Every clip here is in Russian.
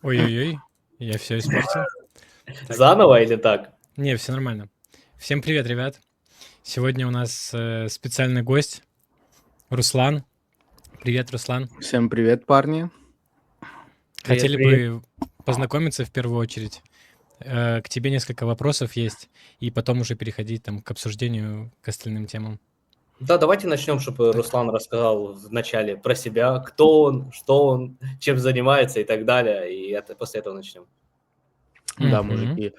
Ой-ой-ой, я все испортил. Так, Заново или так? не, все нормально. Всем привет, ребят. Сегодня у нас специальный гость Руслан. Привет, Руслан. Всем привет, парни. Привет, Хотели привет. бы познакомиться в первую очередь. К тебе несколько вопросов есть, и потом уже переходить там к обсуждению, к остальным темам. Да, давайте начнем, чтобы Так. Руслан рассказал вначале про себя, кто он, что он, чем занимается и так далее, и после этого начнем. Да, Мгм. мужики,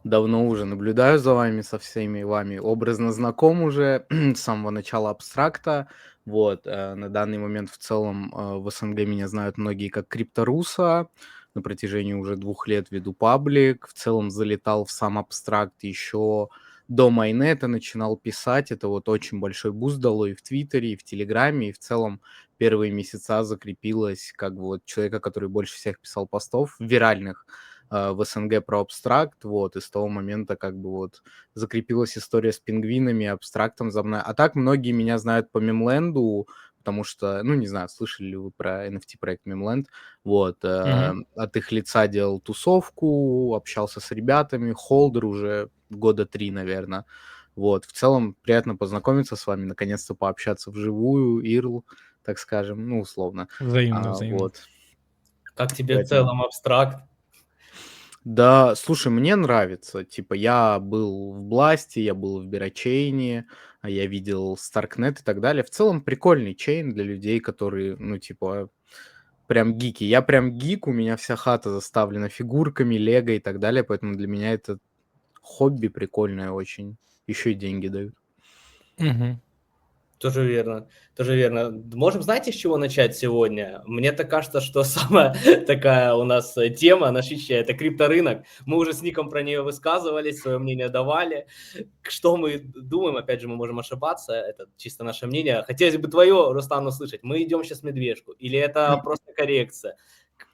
давно уже наблюдаю за вами, со всеми вами образно знаком уже с самого начала абстракта. Вот, на данный момент в целом в СНГ меня знают многие как крипторуса. На протяжении уже 2 лет веду паблик. В целом залетал в сам абстракт еще до майнета, начинал писать. Это вот очень большой буст дало и в Твиттере, и в Телеграме, и в целом первые месяца закрепилось как бы вот человека, который больше всех писал постов виральных в СНГ про абстракт, вот, и с того момента как бы вот закрепилась история с пингвинами, абстрактом за мной. А так многие меня знают по мемленду, потому что, ну, не знаю, слышали ли вы про NFT-проект Мемленд, вот, Мгм. от их лица делал тусовку, общался с ребятами, холдер уже года 3, наверное, вот, в целом приятно познакомиться с вами, наконец-то пообщаться вживую, Ирл, так скажем, ну, условно, Взаимно, взаимно. вот, Как тебе в поэтому... целом абстракт? Да, слушай, мне нравится. Типа, я был в Бласте, я был в Бирочейне, я видел Старкнет и так далее. В целом, прикольный чейн для людей, которые, ну, типа, прям гики. Я прям гик, у меня вся хата заставлена фигурками, лего и так далее, поэтому для меня это хобби прикольное очень. Еще и деньги дают. Мгм. Тоже верно, тоже верно. Можем, знаете, с чего начать сегодня? Мне так кажется, что самая такая у нас тема насыщая – это крипторынок. Мы уже с Ником про нее высказывались, свое мнение давали. Что мы думаем, опять же, мы можем ошибаться, это чисто наше мнение. Хотелось бы твое, Руслан, услышать. Мы идем сейчас в медвежку или это просто коррекция?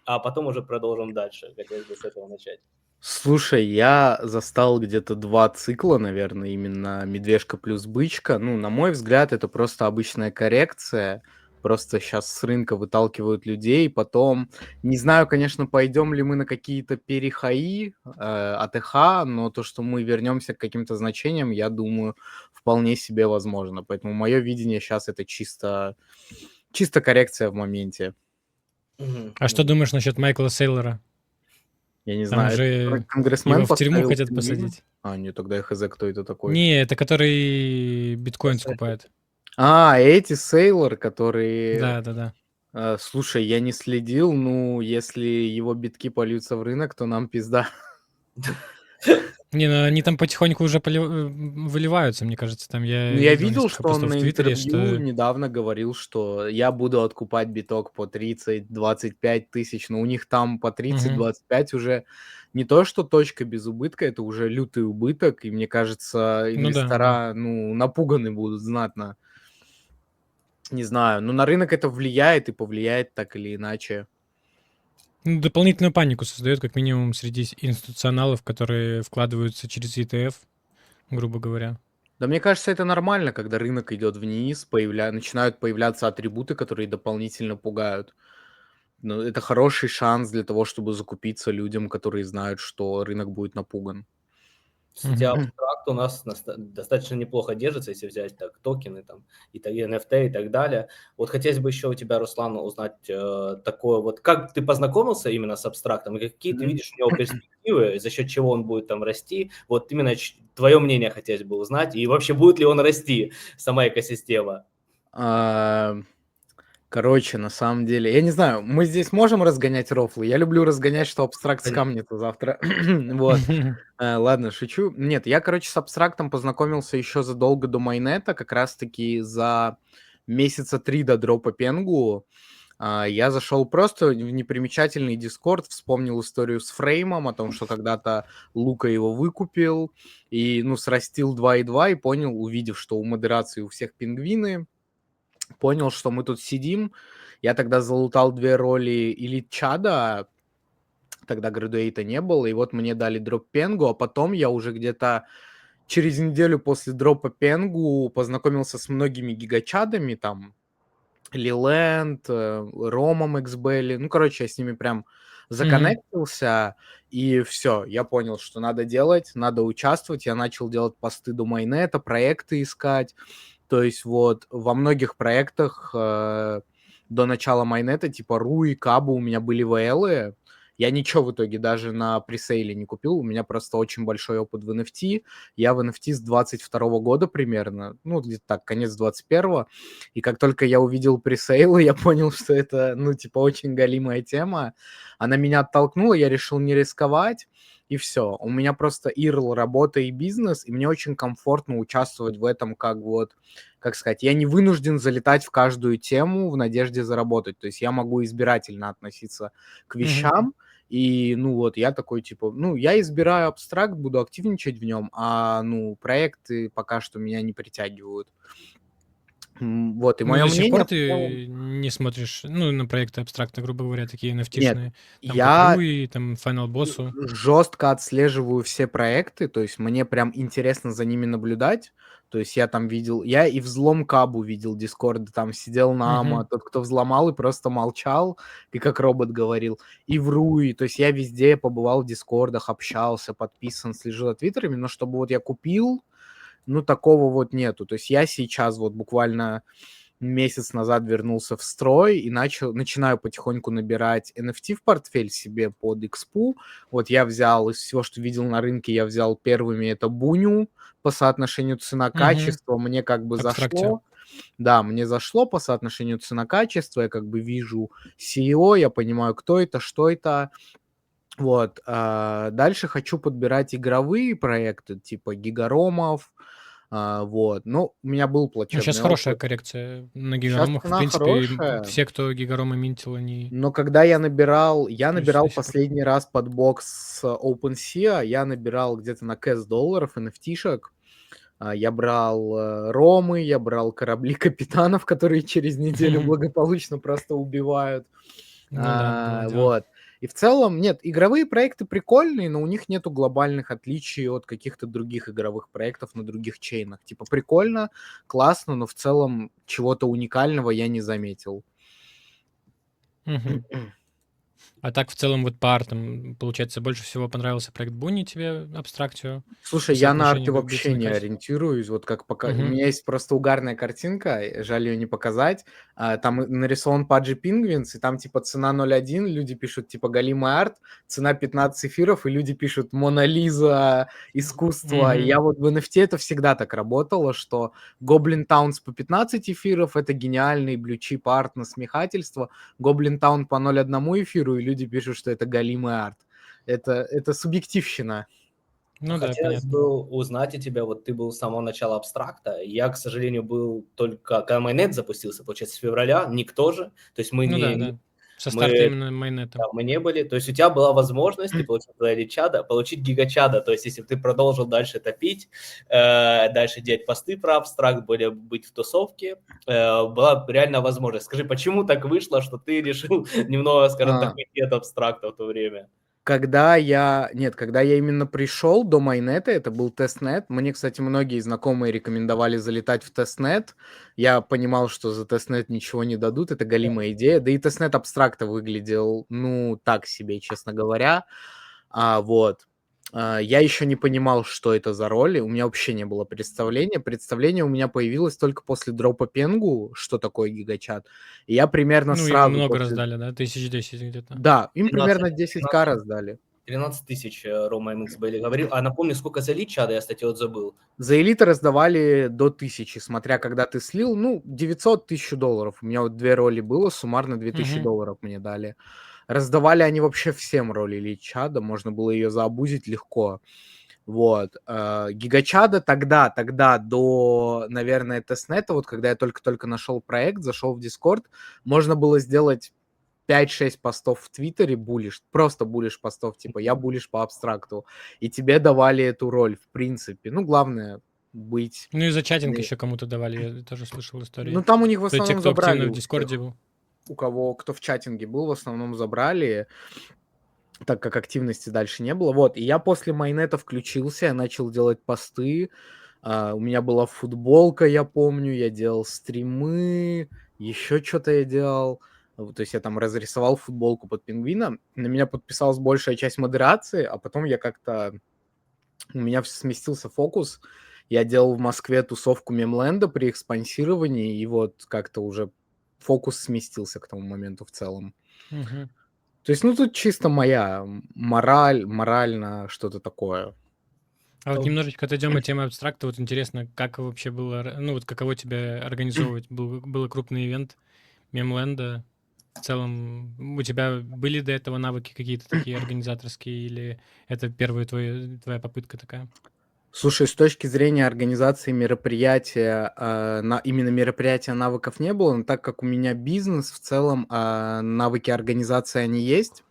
А потом уже продолжим дальше. Хотелось бы с этого начать. Слушай, я застал где-то 2 цикла, наверное, именно "Медвежка плюс бычка". Ну, на мой взгляд, это просто обычная коррекция. Просто сейчас с рынка выталкивают людей. Потом, не знаю, конечно, пойдем ли мы на какие-то перехаи, АТХ, но то, что мы вернемся к каким-то значениям, я думаю, вполне себе возможно. Поэтому мое видение сейчас это чисто коррекция в моменте. Мгм, А что мгм. думаешь насчет Майкла Сейлора? Я не Там знаю, это же его конгрессмен в тюрьму поставил хотят пингвина? посадить. А, нет, тогда я хз, кто это такой. Не, это который биткоин скупает. Эти Сейлор, которые... Да-да-да. Слушай, я не следил, ну, если его битки польются в рынок, то нам пизда. Не, ну они там потихоньку уже выливаются, мне кажется. Там Ну, я я видел видел, несколько что он постов в на Твиттере, интервью что... недавно говорил, что я буду откупать биток по 30-25 тысяч, но у них там по Мгм. 30-25 уже не то, что точка без убытка, это уже лютый убыток, и мне кажется, Ну да, да. инвестора, ну, напуганы будут знатно. Не знаю, но на рынок это влияет и повлияет так или иначе. Ну, дополнительную панику создает, как минимум, среди институционалов, которые вкладываются через ETF, грубо говоря. Да мне кажется, это нормально, когда рынок идет вниз, начинают появляться атрибуты, которые дополнительно пугают. Но это хороший шанс для того, чтобы закупиться людям, которые знают, что рынок будет напуган. Кстати, Мгм. абстракт у нас достаточно неплохо держится, если взять так токены там, и NFT и так далее. Вот хотелось бы еще у тебя, Руслан, узнать такое вот, как ты познакомился именно с абстрактом, и какие ты Мгм. видишь у него перспективы, за счет чего он будет там расти. Вот именно твое мнение хотелось бы узнать, и вообще будет ли он расти, сама экосистема. А, Короче, на самом деле, я не знаю, мы здесь можем разгонять рофлы? Я люблю разгонять, что абстракт скамнет завтра. Вот. Ладно, шучу. Нет, я, короче, с абстрактом познакомился еще задолго до майнета, как раз-таки за месяца 3 до дропа Пенгу. Я зашел просто в непримечательный Дискорд, вспомнил историю с Фреймом, о том, что когда-то Лука его выкупил, и, ну, срастил 2,2 и понял, увидев, что у модерации у всех пингвины, понял, что мы тут сидим. Я тогда залутал 2 роли Элит Чада, тогда градуэйта не было, и вот мне дали дроп Пенгу, а потом я уже где-то через неделю после дропа Пенгу познакомился с многими гигачадами, там, Лиленд, Ромом XBL. Ну, короче, я с ними прям Законнектился, и все, я понял, что надо делать, надо участвовать. Я начал делать посты до майнета, проекты искать. То есть вот во многих проектах до начала майнета, типа Руи, Кабу, у меня были ВЛы. Я ничего в итоге даже на пресейле не купил. У меня просто очень большой опыт в NFT. Я в NFT с 22 года примерно, ну, где-то так, конец 21-го. И как только я увидел пресейлы, я понял, что это, ну, типа, очень галимая тема. Она меня оттолкнула, я решил не рисковать. И все. У меня просто IRL, работа и бизнес, и мне очень комфортно участвовать в этом, как вот, как сказать, я не вынужден залетать в каждую тему в надежде заработать. То есть я могу избирательно относиться к вещам, и, ну, вот, я такой, типа, ну, я избираю абстракт, буду активничать в нем, а, ну, проекты пока что меня не притягивают. Вот, и Ну, мое до сих пор мнение в целом... ты не смотришь, ну, на проекты абстракта, грубо говоря, такие Нет, NFT-шные, там как я Руи, там Final Boss'у. жестко отслеживаю все проекты, то есть мне прям интересно за ними наблюдать. То есть я там видел, я и взлом Кабу видел Дискорда, там сидел Нама, тот, кто взломал и просто молчал, и как робот говорил, и в Руи, то есть я везде побывал в Дискордах, общался, подписан, слежу за твиттерами, но чтобы вот я купил, ну такого вот нету. То есть я сейчас вот буквально месяц назад вернулся в строй и начинаю потихоньку набирать NFT в портфель себе под экспу. Вот я взял из всего, что видел на рынке, я взял первыми это Буню по соотношению цена-качество. Мне как бы Абстракте. зашло. Да, мне зашло по соотношению цена-качество. Я как бы вижу CEO, я понимаю, кто это, что это. Вот. Дальше хочу подбирать игровые проекты, типа Гигаромов. Вот. Ну, у меня был Ну, сейчас плачевный хорошая опыт. коррекция на Сейчас гигаромах. В цена принципе, хорошая, все, кто гигаромы минтил, они но когда я плюс набирал до сих пор. последний раз под бокс OpenSea, я набирал где-то на кэс долларов NFT-шек. Я брал ромы, я брал корабли капитанов, которые через неделю благополучно просто убивают. Ну да, было дело. Вот. И в целом, нет, игровые проекты прикольные, но у них нету глобальных отличий от каких-то других игровых проектов на других чейнах. Типа прикольно, классно, но в целом чего-то уникального я не заметил. Мгм. А так, в целом, вот по артам, получается, больше всего понравился проект Буни тебе, абстракцию, по Слушай, я на арте соотношению как бы вообще не цена-качество? ориентируюсь. Вот как пока... У Мгм. меня есть просто угарная картинка, жаль ее не показать. Там нарисован Паджи Пингвинс, и там типа цена 0.1, люди пишут типа галимый арт, цена 15 эфиров, и люди пишут Мона Лиза, искусство. И Мгм. я вот в NFT это всегда так работало, что Гоблин Таунс по 15 эфиров, это гениальный блючип арт, насмехательство. Гоблин Таун по 0.1 эфиру, и люди пишут, что это галимый арт. Это субъективщина. Ну да, Хотелось понятно. бы узнать у тебя, вот ты был с самого начала абстракта. Я, к сожалению, был только, когда майонет запустился, получается, с февраля, никто же. То есть Ну да, да. Со старта мы, именно майонета. да, мы не были. То есть у тебя была возможность, ты получил чада, получить гигачада. То есть если бы ты продолжил дальше топить, дальше делать посты про абстракт, быть в тусовке, была реально возможность. Скажи, почему так вышло, что ты решил немного, скажем так, А, уйти от абстракта в то время? Когда я именно пришел до майнета, это был тестнет. Мне, кстати, многие знакомые рекомендовали залетать в тестнет. Я понимал, что за тестнет ничего не дадут, это галимая идея. Да и тестнет абстракта выглядел, ну, так себе, честно говоря. Вот. Я еще не понимал, что это за роли, у меня вообще не было представления. Представление у меня появилось только после дропа Пенгу, что такое гигачат. И я примерно Ну, им сразу много после... раздали, да? 1010 где-то. Да, им 13, примерно 10К раздали. 13 тысяч Рома МХ были говорил. А напомню, сколько за лид чада, я, кстати, вот забыл. За элиты раздавали до 1000, смотря когда ты слил, ну, 900 $1000. У меня вот 2 роли было, суммарно Мгм. $2000 мне дали. Раздавали они вообще всем роли Личада, можно было ее заабузить легко. Вот. Гигачада тогда до, наверное, тестнета, вот когда я только-только нашел проект, зашел в Discord, можно было сделать 5-6 постов в Твиттере булишь, просто булишь постов, типа я булишь по абстракту, и тебе давали эту роль, в принципе. Ну, главное быть... Ну и за чатинг не- еще кому-то давали, я тоже слышал Ну, истории. там у них в Те, основном кто забрали активно в у Дискорде всех. был. У кого, кто в чатинге был, в основном забрали, так как активности дальше не было. Вот, и я после майнета включился, я начал делать посты, у меня была футболка, я помню, я делал стримы, еще что-то я делал. То есть я там разрисовал футболку под пингвина, на меня подписалась большая часть модерации, а потом я как-то... У меня сместился фокус. Я делал в Москве тусовку Мемленда при их спонсировании, и вот как-то уже фокус сместился к тому моменту в целом. Мгм. То есть, ну, тут чисто моя морально что-то такое. А вот Ну, немножечко отойдем от темы абстракта. Вот интересно, как вообще было, ну вот каково тебе организовывать? Был крупный ивент Мемленда. В целом, у тебя были до этого навыки какие-то такие организаторские, или это первая твоя попытка такая? Слушай, с точки зрения организации мероприятия, именно мероприятия навыков не было, но так как у меня бизнес, в целом навыки организации, они есть,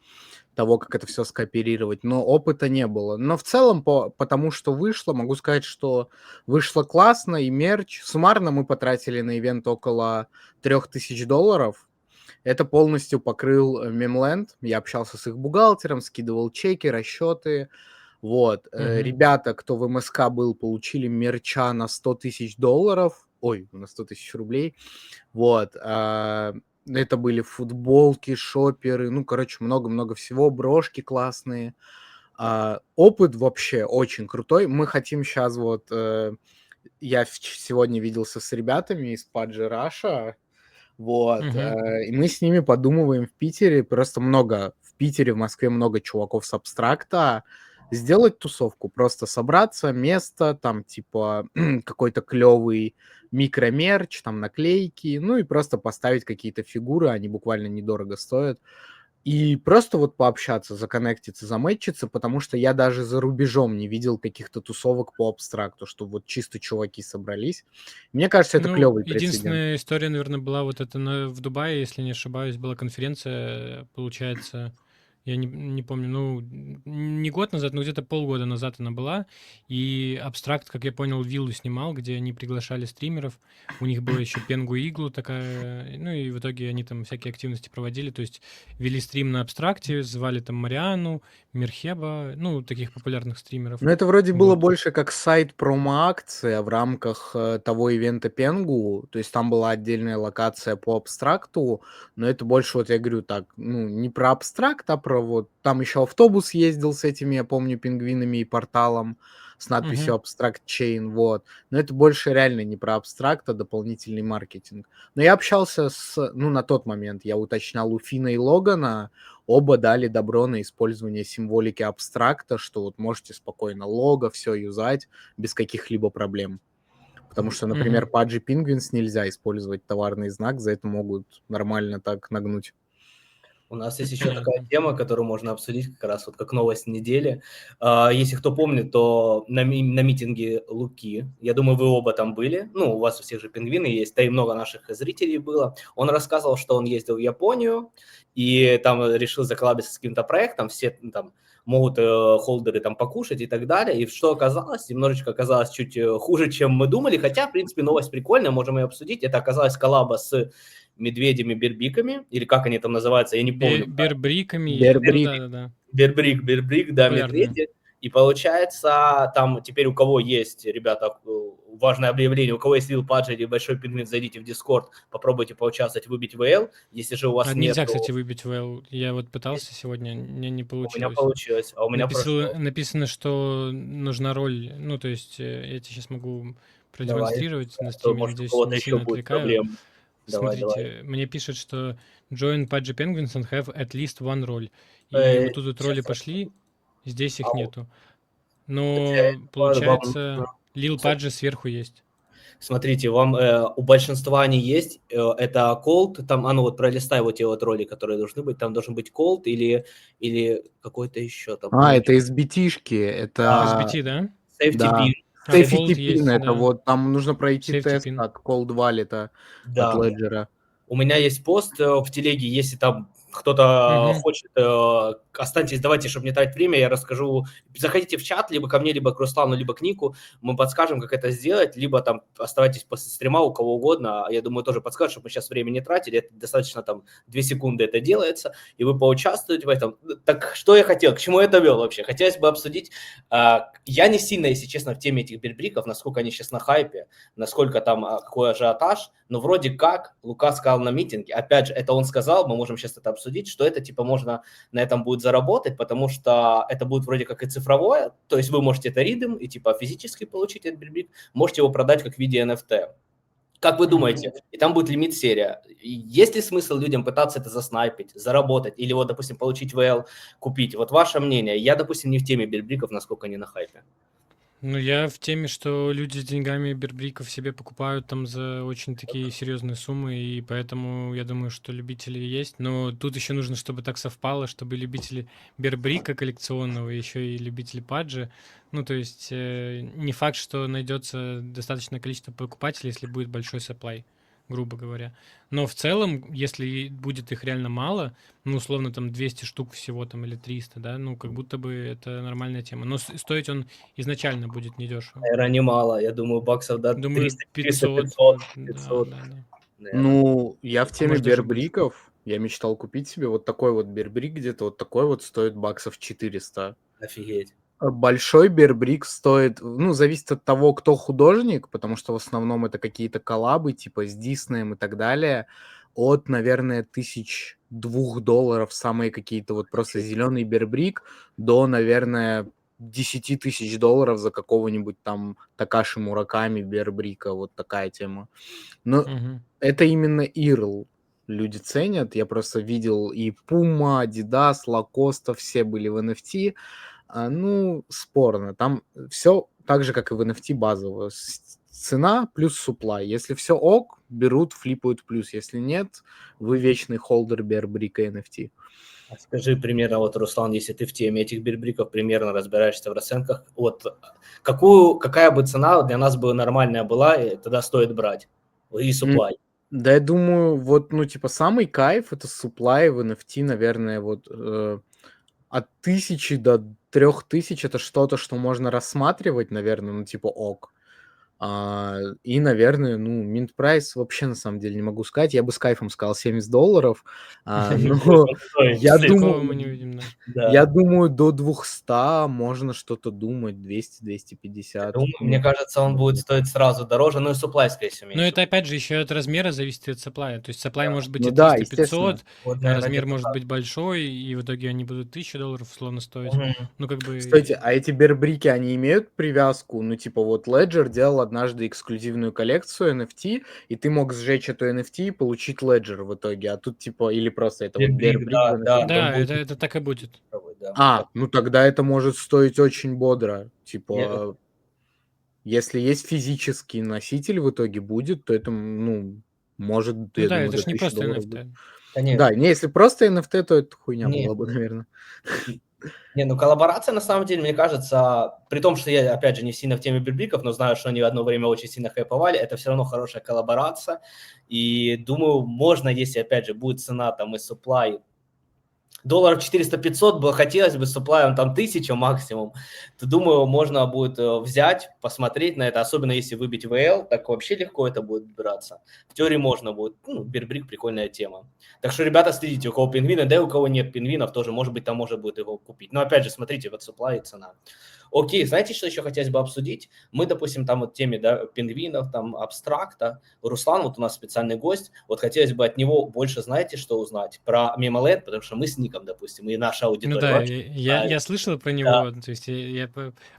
того, как это все скооперировать, но опыта не было. Но в целом, потому что вышло, могу сказать, что вышло классно, и мерч. Суммарно мы потратили на ивент около $3000. Это полностью покрыл Мемленд. Я общался с их бухгалтером, скидывал чеки, расчеты. Вот. Мгм. Ребята, кто в МСК был, получили мерча на $100 000. Ой, на 100 000 рублей. Вот. Это были футболки, шоперы, ну, короче, много-много всего, брошки классные. Опыт вообще очень крутой. Мы хотим сейчас вот... Я сегодня виделся с ребятами из Паджи Раша, вот, Мгм. и мы с ними подумываем в Питере, просто в Питере, в Москве много чуваков с абстракта, сделать тусовку, просто собраться, место, там, типа, какой-то клевый микромерч, там, наклейки, ну и просто поставить какие-то фигуры, они буквально недорого стоят, и просто вот пообщаться, законнектиться, замэтчиться, потому что я даже за рубежом не видел каких-то тусовок по абстракту, что вот чисто чуваки собрались. Мне кажется, это Ну, клевый прецедент. единственная история, наверное, была вот это в Дубае, если не ошибаюсь, была конференция, получается, я не помню, ну, не год назад, но где-то полгода назад она была, и Абстракт, как я понял, виллу снимал, где они приглашали стримеров, у них была еще Пенгу Иглу такая, ну, и в итоге они там всякие активности проводили, то есть вели стрим на Абстракте, звали там Мариану, Мирхеба, ну, таких популярных стримеров, Ну, это вроде было вот. больше как сайт промо-акция в рамках того ивента Пенгу, то есть там была отдельная локация по абстракту, но это больше, вот я говорю так, ну, не про абстракт, а про вот, там еще автобус ездил с этими, я помню, пингвинами и порталом с надписью Мгм. Abstract Chain, вот, но это больше реально не про абстракт, а дополнительный маркетинг. Но я общался ну, на тот момент, я уточнял у Фина и Логана, оба дали добро на использование символики абстракта, что вот можете спокойно лого, все юзать без каких-либо проблем. Потому что, например, Мгм. Pudgy Penguins нельзя использовать товарный знак, за это могут нормально так нагнуть. у нас есть еще такая Понятно. тема, которую можно обсудить как раз вот как новость недели. Если кто помнит, то на митинге Луки, я думаю, вы оба там были, ну, у вас у всех же пингвины есть, да и много наших зрителей было. Он рассказывал, что он ездил в Японию и там решил заколлабиться с каким-то проектом, все там могут холдеры там покушать и так далее. И что оказалось? Немножечко оказалось чуть хуже, чем мы думали, хотя, в принципе, новость прикольная, можем ее обсудить. Это оказалось коллаба с медведями-бербиками, или как они там называются, я не помню. Бербриками, ну Бербрик. да-да-да, Бербрик, да, популярные. медведи. И получается, там теперь у кого есть, ребята, важное объявление, у кого есть Lil Pudgy или Большой Пингвин, зайдите в Discord, попробуйте поучаствовать, выбить ВЛ. Если же у А вас нельзя, нету, кстати, выбить ВЛ. Я вот пытался сегодня, мне не у меня получилось. получилось, а у меня прошло. Написано, что нужна роль, ну, то есть я тебе сейчас могу Давай, продемонстрировать на то, стриме, может, у надеюсь, кого-то не еще сильно будет отвлекаю. проблема. Давай. Смотрите, мне пишет, что join Pudgy Penguins and have at least one роль. И вот тут вот роли Сейчас, пошли, здесь а их вот нету. для Но, этого вам получается, нужно... Lil Pudgy сверху есть. Смотрите, вам у большинства они есть. Это Colt, там, ну вот пролистай вот те вот роли, которые должны быть. Там должен быть Colt или какой-то еще там. Это из BT-шки, В это, SBT, да? Safety да. Pin. А, Safety Cold Pin, есть, это да. вот там нужно пройти Safety тест Pin. от Cold Wallet, от Да. Ledger. У меня есть пост в телеге, если там кто-то Мгм. хочет, останьтесь, давайте, чтобы не тратить время, я расскажу. Заходите в чат, либо ко мне, либо к Руслану, либо к Нику, мы подскажем, как это сделать, либо там оставайтесь после стрима у кого угодно, я думаю, тоже подскажут, чтобы мы сейчас время не тратили, это достаточно там 2 секунды это делается, и вы поучаствуете в этом. Так что я хотел, к чему я довел вообще? Хотелось бы обсудить, я не сильно, если честно, в теме этих бирбриков, насколько они сейчас на хайпе, насколько там какой ажиотаж, но вроде как Лука сказал на митинге, опять же, это он сказал, мы можем сейчас это обсудить, что это типа можно на этом будет заработать, потому что это будет вроде как и цифровое, то есть вы можете это ридом и типа физически получить этот бирбрик, можете его продать как в виде NFT. Как вы Мгм. думаете, и там будет лимит серия, есть ли смысл людям пытаться это заснайпить, заработать, или вот, допустим, получить VL, купить? Вот ваше мнение. Я, допустим, не в теме бирбриков, насколько они на хайпе. Ну, я в теме, что люди с деньгами бербриков себе покупают там за очень такие серьезные суммы, и поэтому я думаю, что любители есть. Но тут еще нужно, чтобы так совпало, чтобы любители бербрика коллекционного, еще и любители паджи. Ну, то есть не факт, что найдется достаточное количество покупателей, если будет большой supply, грубо говоря. Но в целом, если будет их реально мало, ну, условно, там 200 штук всего там или 300, да, ну, как будто бы это нормальная тема. Но стоить он изначально будет недешево. Наверное, немало, я думаю, баксов, да, Думаю, 300, 400, 500, 500, да, 500, да, да. наверное. Ну, я в теме Может, даже больше. бербриков. Я мечтал купить себе вот такой вот бербрик, где-то вот такой вот стоит баксов 400. Офигеть. Большой бербрик стоит, ну, зависит от того, кто художник, потому что в основном это какие-то коллабы, типа с Диснеем и так далее, от, наверное, $1002, самые какие-то вот просто зеленый бербрик, до, наверное, $10 000 за какого-нибудь там Такаши Мураками бербрика, вот такая тема. Но Мгм. это именно IRL люди ценят. Я просто видел и Puma, Adidas, Lacoste, все были в NFT. Ну, спорно. Там все так же, как и в NFT базово. Цена плюс supply. Если все ок, берут, флипают плюс. Если нет, вы вечный холдер бербрика NFT. А скажи примерно, вот, Руслан, если ты в теме этих бирбриков примерно разбираешься в расценках, вот какая бы цена для нас бы нормальная была, и тогда стоит брать? И М, supply. Да, я думаю, вот, ну, типа, самый кайф это supply в NFT, наверное, вот от 1000 до 3000 это что-то, что можно рассматривать, наверное, ну, типа, ок. И, наверное, ну, mint price вообще на самом деле не могу сказать. Я бы с кайфом сказал $70. Но я Такого думаю, мы не увидим, да. я Да. думаю, до 200 можно что-то думать, 200-250. Мне Ну, кажется, он будет можно. стоить сразу дороже, ну и supply, скорее всего, Но меньше. это опять же еще от размера зависит и от supply. То есть supply Да. может быть Ну и да, естественно. 300-500, Вот, а наверное, размер где-то может так. быть большой, и в итоге они будут $1000 условно стоить. Мгм. Ну, как Кстати, бы... а эти бербрики, они имеют привязку? Ну, типа, вот Ledger делал однажды эксклюзивную коллекцию NFT, и ты мог сжечь эту NFT и получить Ledger в итоге. А тут, типа, или просто это вот Бирбрик, бербрик в да, да, NFT. он Да, будет это так и будет. цифровой, да. Ну тогда это может стоить очень бодро. Мне- Типа, если есть физический носитель в итоге будет, то это, ну, может, Ну я да, думаю, это до ж не просто $1000 будет. NFT. Да, Конечно. не, если просто NFT, то это хуйня Не, была бы, наверное. Не, ну коллаборация, на самом деле, мне кажется, при том, что я, опять же, не сильно в теме бирбриков, но знаю, что они одно время очень сильно хайповали, это все равно хорошая коллаборация. И думаю, можно, если, опять же, будет цена там и supply долларов 400-500 было, хотелось бы с суплаем там 1000 максимум, то, думаю, можно будет взять, посмотреть на это, особенно если выбить VL, так вообще легко это будет браться. В теории можно будет, ну, бирбрик прикольная тема. Так что, ребята, следите, у кого пингвины, да и у кого нет пингвинов, тоже, может быть, там можно будет его купить. Но, опять же, смотрите, вот supply и цена. Окей, знаете, что еще хотелось бы обсудить? Мы, допустим, там вот в теме, да, пингвинов, там, абстракта. Руслан, вот у нас специальный гость, вот хотелось бы от него больше, знаете, что узнать? Про Мемолет, потому что мы с Ником, допустим, и наша Ну аудитория да, вообще знает. я слышал про Да. него, то есть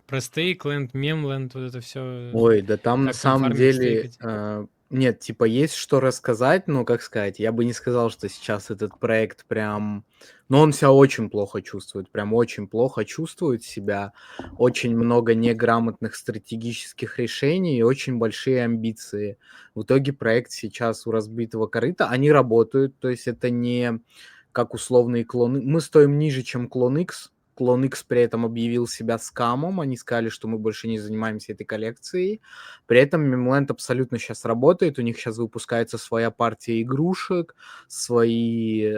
про стейкленд, мемленд, вот это все, Ой, да там на как там самом фармить, деле, стейкать. нет, типа есть что рассказать, но, как сказать, я бы не сказал, что сейчас этот проект прям... Но он себя очень плохо чувствует, прям очень плохо чувствует себя, очень много неграмотных стратегических решений и очень большие амбиции. В итоге проект сейчас у разбитого корыта, они работают, то есть это не как условные клоны. Мы стоим ниже, чем клон X, Clone X при этом объявил себя скамом, они сказали, что мы больше не занимаемся этой коллекцией. При этом Memeland абсолютно сейчас работает, у них сейчас выпускается своя партия игрушек, свой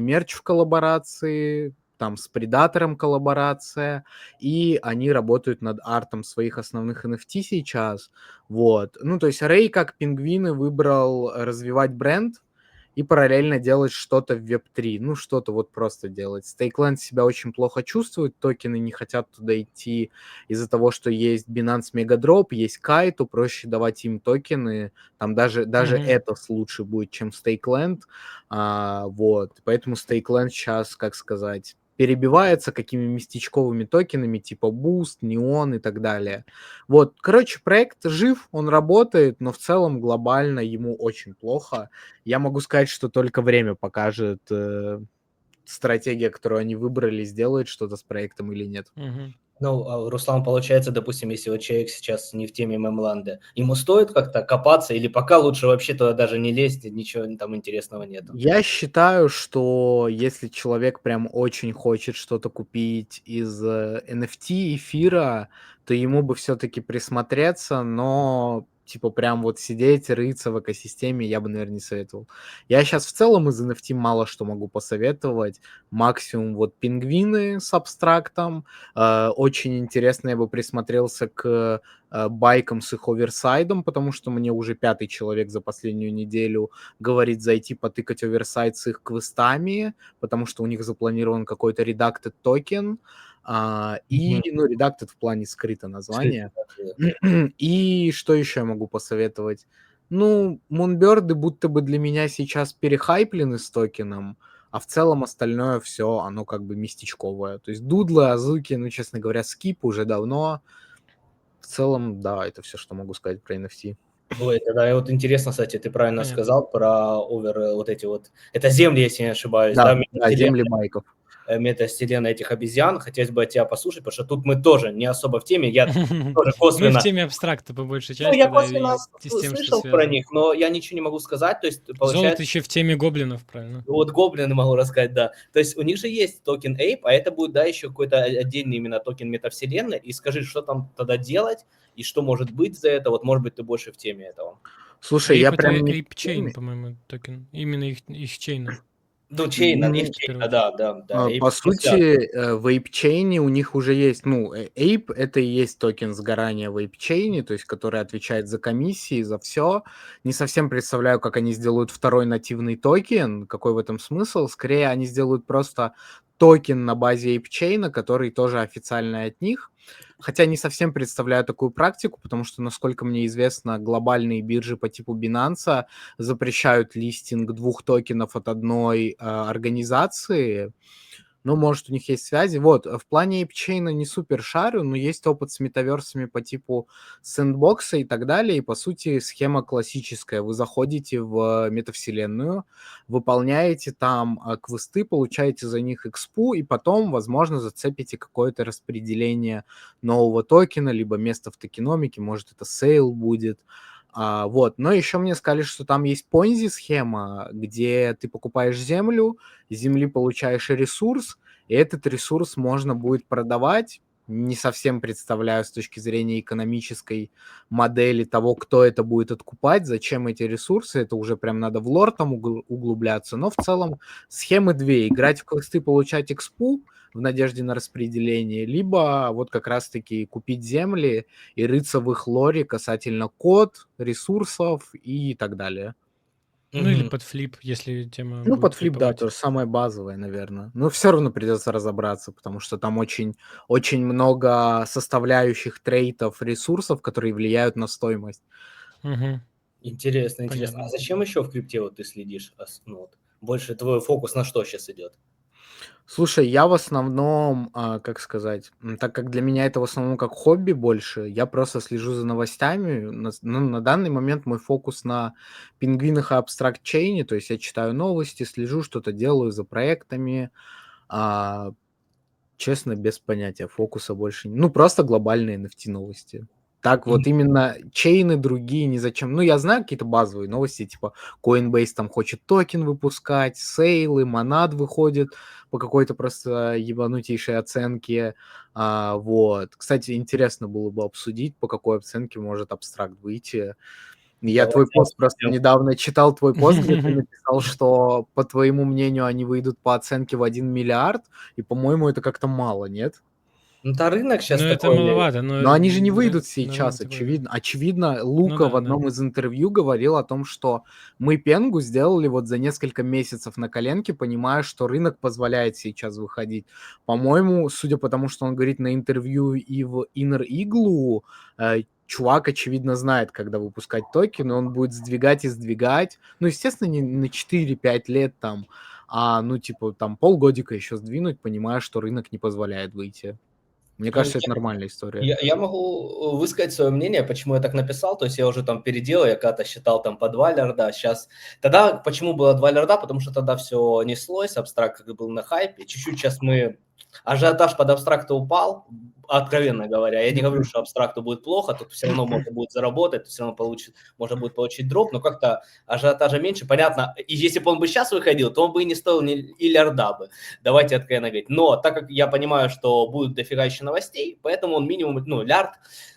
мерч в коллаборации, там с Предатором коллаборация, и они работают над артом своих основных NFT сейчас. Вот. Ну, то есть Рэй, как пингвины, выбрал развивать бренд и параллельно делать что-то в Web3. Ну, что-то вот просто делать. Stakeland себя очень плохо чувствует, токены не хотят туда идти из-за того, что есть Binance Megadrop, есть Kite, проще давать им токены. Там даже это лучше будет, чем Stakeland. Вот. Поэтому Stakeland сейчас, как сказать, перебивается какими местечковыми токенами типа Boost, Neon и так далее. Вот, короче, проект жив, он работает, но в целом глобально ему очень плохо. Я могу сказать, что только время покажет, стратегия, которую они выбрали, сделает что-то с проектом или нет. Ну, Руслан, получается, допустим, если вот человек сейчас не в теме Мемланда, ему стоит как-то копаться или пока лучше вообще туда даже не лезть, ничего там интересного нету? Я считаю, что если человек прям очень хочет что-то купить из NFT, эфира, то ему бы все-таки присмотреться, но типа прям вот сидеть, рыться в экосистеме я бы, наверное, не советовал. Я сейчас в целом из NFT мало что могу посоветовать. Максимум вот пингвины с абстрактом. Очень интересно, я бы присмотрелся к байкам с их оверсайдом, потому что мне уже 5-й человек за последнюю неделю говорит зайти потыкать оверсайд с их квестами, потому что у них запланирован какой-то redacted токен, ну, redacted в плане скрыто название. И что еще я могу посоветовать? Ну, Мунберды будто бы для меня сейчас перехайплены с токеном, а в целом остальное все, оно как бы местечковое. То есть дудлы, азуки, ну, честно говоря, скип уже давно. В целом, да, это все, что могу сказать про NFT. Ой, да, и вот интересно, кстати, ты правильно Понятно. сказал про вот эти вот, это земли, если не ошибаюсь, Да, да, да, земли байков. метавселенная этих обезьян. Хотелось бы от тебя послушать, потому что тут мы тоже не особо в теме, я тоже Мы в косвенно... теме абстракта по большей Ну, я части, да, косвенно и с тем, что слышал про связано. них, но я ничего не могу сказать, то есть Золото получается... еще в теме гоблинов, правильно? Вот гоблины могу рассказать, да. То есть у них же есть токен Ape, а это будет, да, еще какой-то отдельный именно токен метавселенной. И скажи, что там тогда делать и что может быть за это? Вот, может быть, ты больше в теме этого. Слушай, я Ape прям это не в Ape Chain, теме. по-моему, токен. Именно их чейна. Ну, чейна, Ну, их чейна, да, Ape по с ним связан. сути, в ApeChain у них уже есть, ну, Ape — это и есть токен сгорания в ApeChain, то есть который отвечает за комиссии, за все. Не совсем представляю, как они сделают второй нативный токен, какой в этом смысл. Скорее, они сделают просто токен на базе ApeChain, который тоже официальный от них. Хотя не совсем представляю такую практику, потому что, насколько мне известно, глобальные биржи по типу Binance запрещают листинг 2 токенов от одной организации. Ну, может, у них есть связи. Вот, в плане ApeChain не супер шарю, но есть опыт с метаверсами по типу сэндбокса и так далее. И, по сути, схема классическая. Вы заходите в метавселенную, выполняете там квесты, получаете за них экспу, и потом, возможно, зацепите какое-то распределение нового токена, либо место в токеномике, может, это сейл будет. Вот. Но еще мне сказали, что там есть понзи-схема, где ты покупаешь землю, из земли получаешь ресурс, и этот ресурс можно будет продавать. Не совсем представляю с точки зрения экономической модели того, кто это будет откупать, зачем эти ресурсы, это уже прям надо в лор там углубляться, но в целом схемы две: играть в квесты, получать экспу в надежде на распределение, либо вот как раз-таки купить земли и рыться в их лоре касательно код, ресурсов и так далее. Ну или под флип, если тема Ну, будет под флип, да, флиповать. то же самое базовое, наверное. Но все равно придется разобраться, потому что там очень, очень много составляющих трейтов, ресурсов, которые влияют на стоимость. Угу. Интересно. Понятно. А зачем еще в крипте вот ты следишь? Ну, вот, больше твой фокус на что сейчас идет? Слушай, я в основном, как сказать, так как для меня это в основном как хобби больше, я просто слежу за новостями. На данный момент мой фокус на пингвинах и абстракт-чейне, то есть я читаю новости, слежу, что-то делаю за проектами. Честно, без понятия, фокуса больше. Ну, просто глобальные NFT новости. Так вот именно чейны другие ни зачем. Ну, я знаю какие-то базовые новости, типа Coinbase там хочет токен выпускать, сейлы, Monad выходит по какой-то просто ебанутейшей оценке. Вот. Кстати, интересно было бы обсудить, по какой оценке может абстракт выйти. Я твой Давайте пост просто обсудим. недавно читал, твой пост, где ты написал, что, по твоему мнению, они выйдут по оценке в 1 миллиард, и, по-моему, это как-то мало, нет? Ну, то рынок сейчас Ну, это такой. маловато, Но они же не выйдут на сейчас, рынок такой. очевидно. Очевидно, Ну Лука в да, одном да. из интервью говорил о том, что мы Пенгу сделали вот за несколько месяцев на коленке, понимая, что рынок позволяет сейчас выходить. По-моему, судя по тому, что он говорит на интервью и в Inner Igloo, чувак, очевидно, знает, когда выпускать токены, он будет сдвигать и сдвигать. Ну, естественно, не на 4-5 лет там, ну, типа, там полгодика еще сдвинуть, понимая, что рынок не позволяет выйти. Мне Ну, кажется, это нормальная история. Я могу высказать свое мнение, почему я так написал. То есть я уже там переделал, я когда-то считал там по 2 лярда, сейчас... Тогда почему было 2 лярда? Потому что тогда все неслось, абстракт как был на хайпе. Чуть-чуть сейчас мы... Ажиотаж под абстракта упал, откровенно говоря. Я не говорю, что абстракту будет плохо, тут все равно можно будет заработать, тут все равно можно будет получить дроп, но как-то ажиотажа меньше, понятно. И если бы он бы сейчас выходил, то он бы и не стоил и лярда бы. Давайте откровенно говорить. Но так как я понимаю, что будет дофига еще новостей, поэтому он минимум, лярд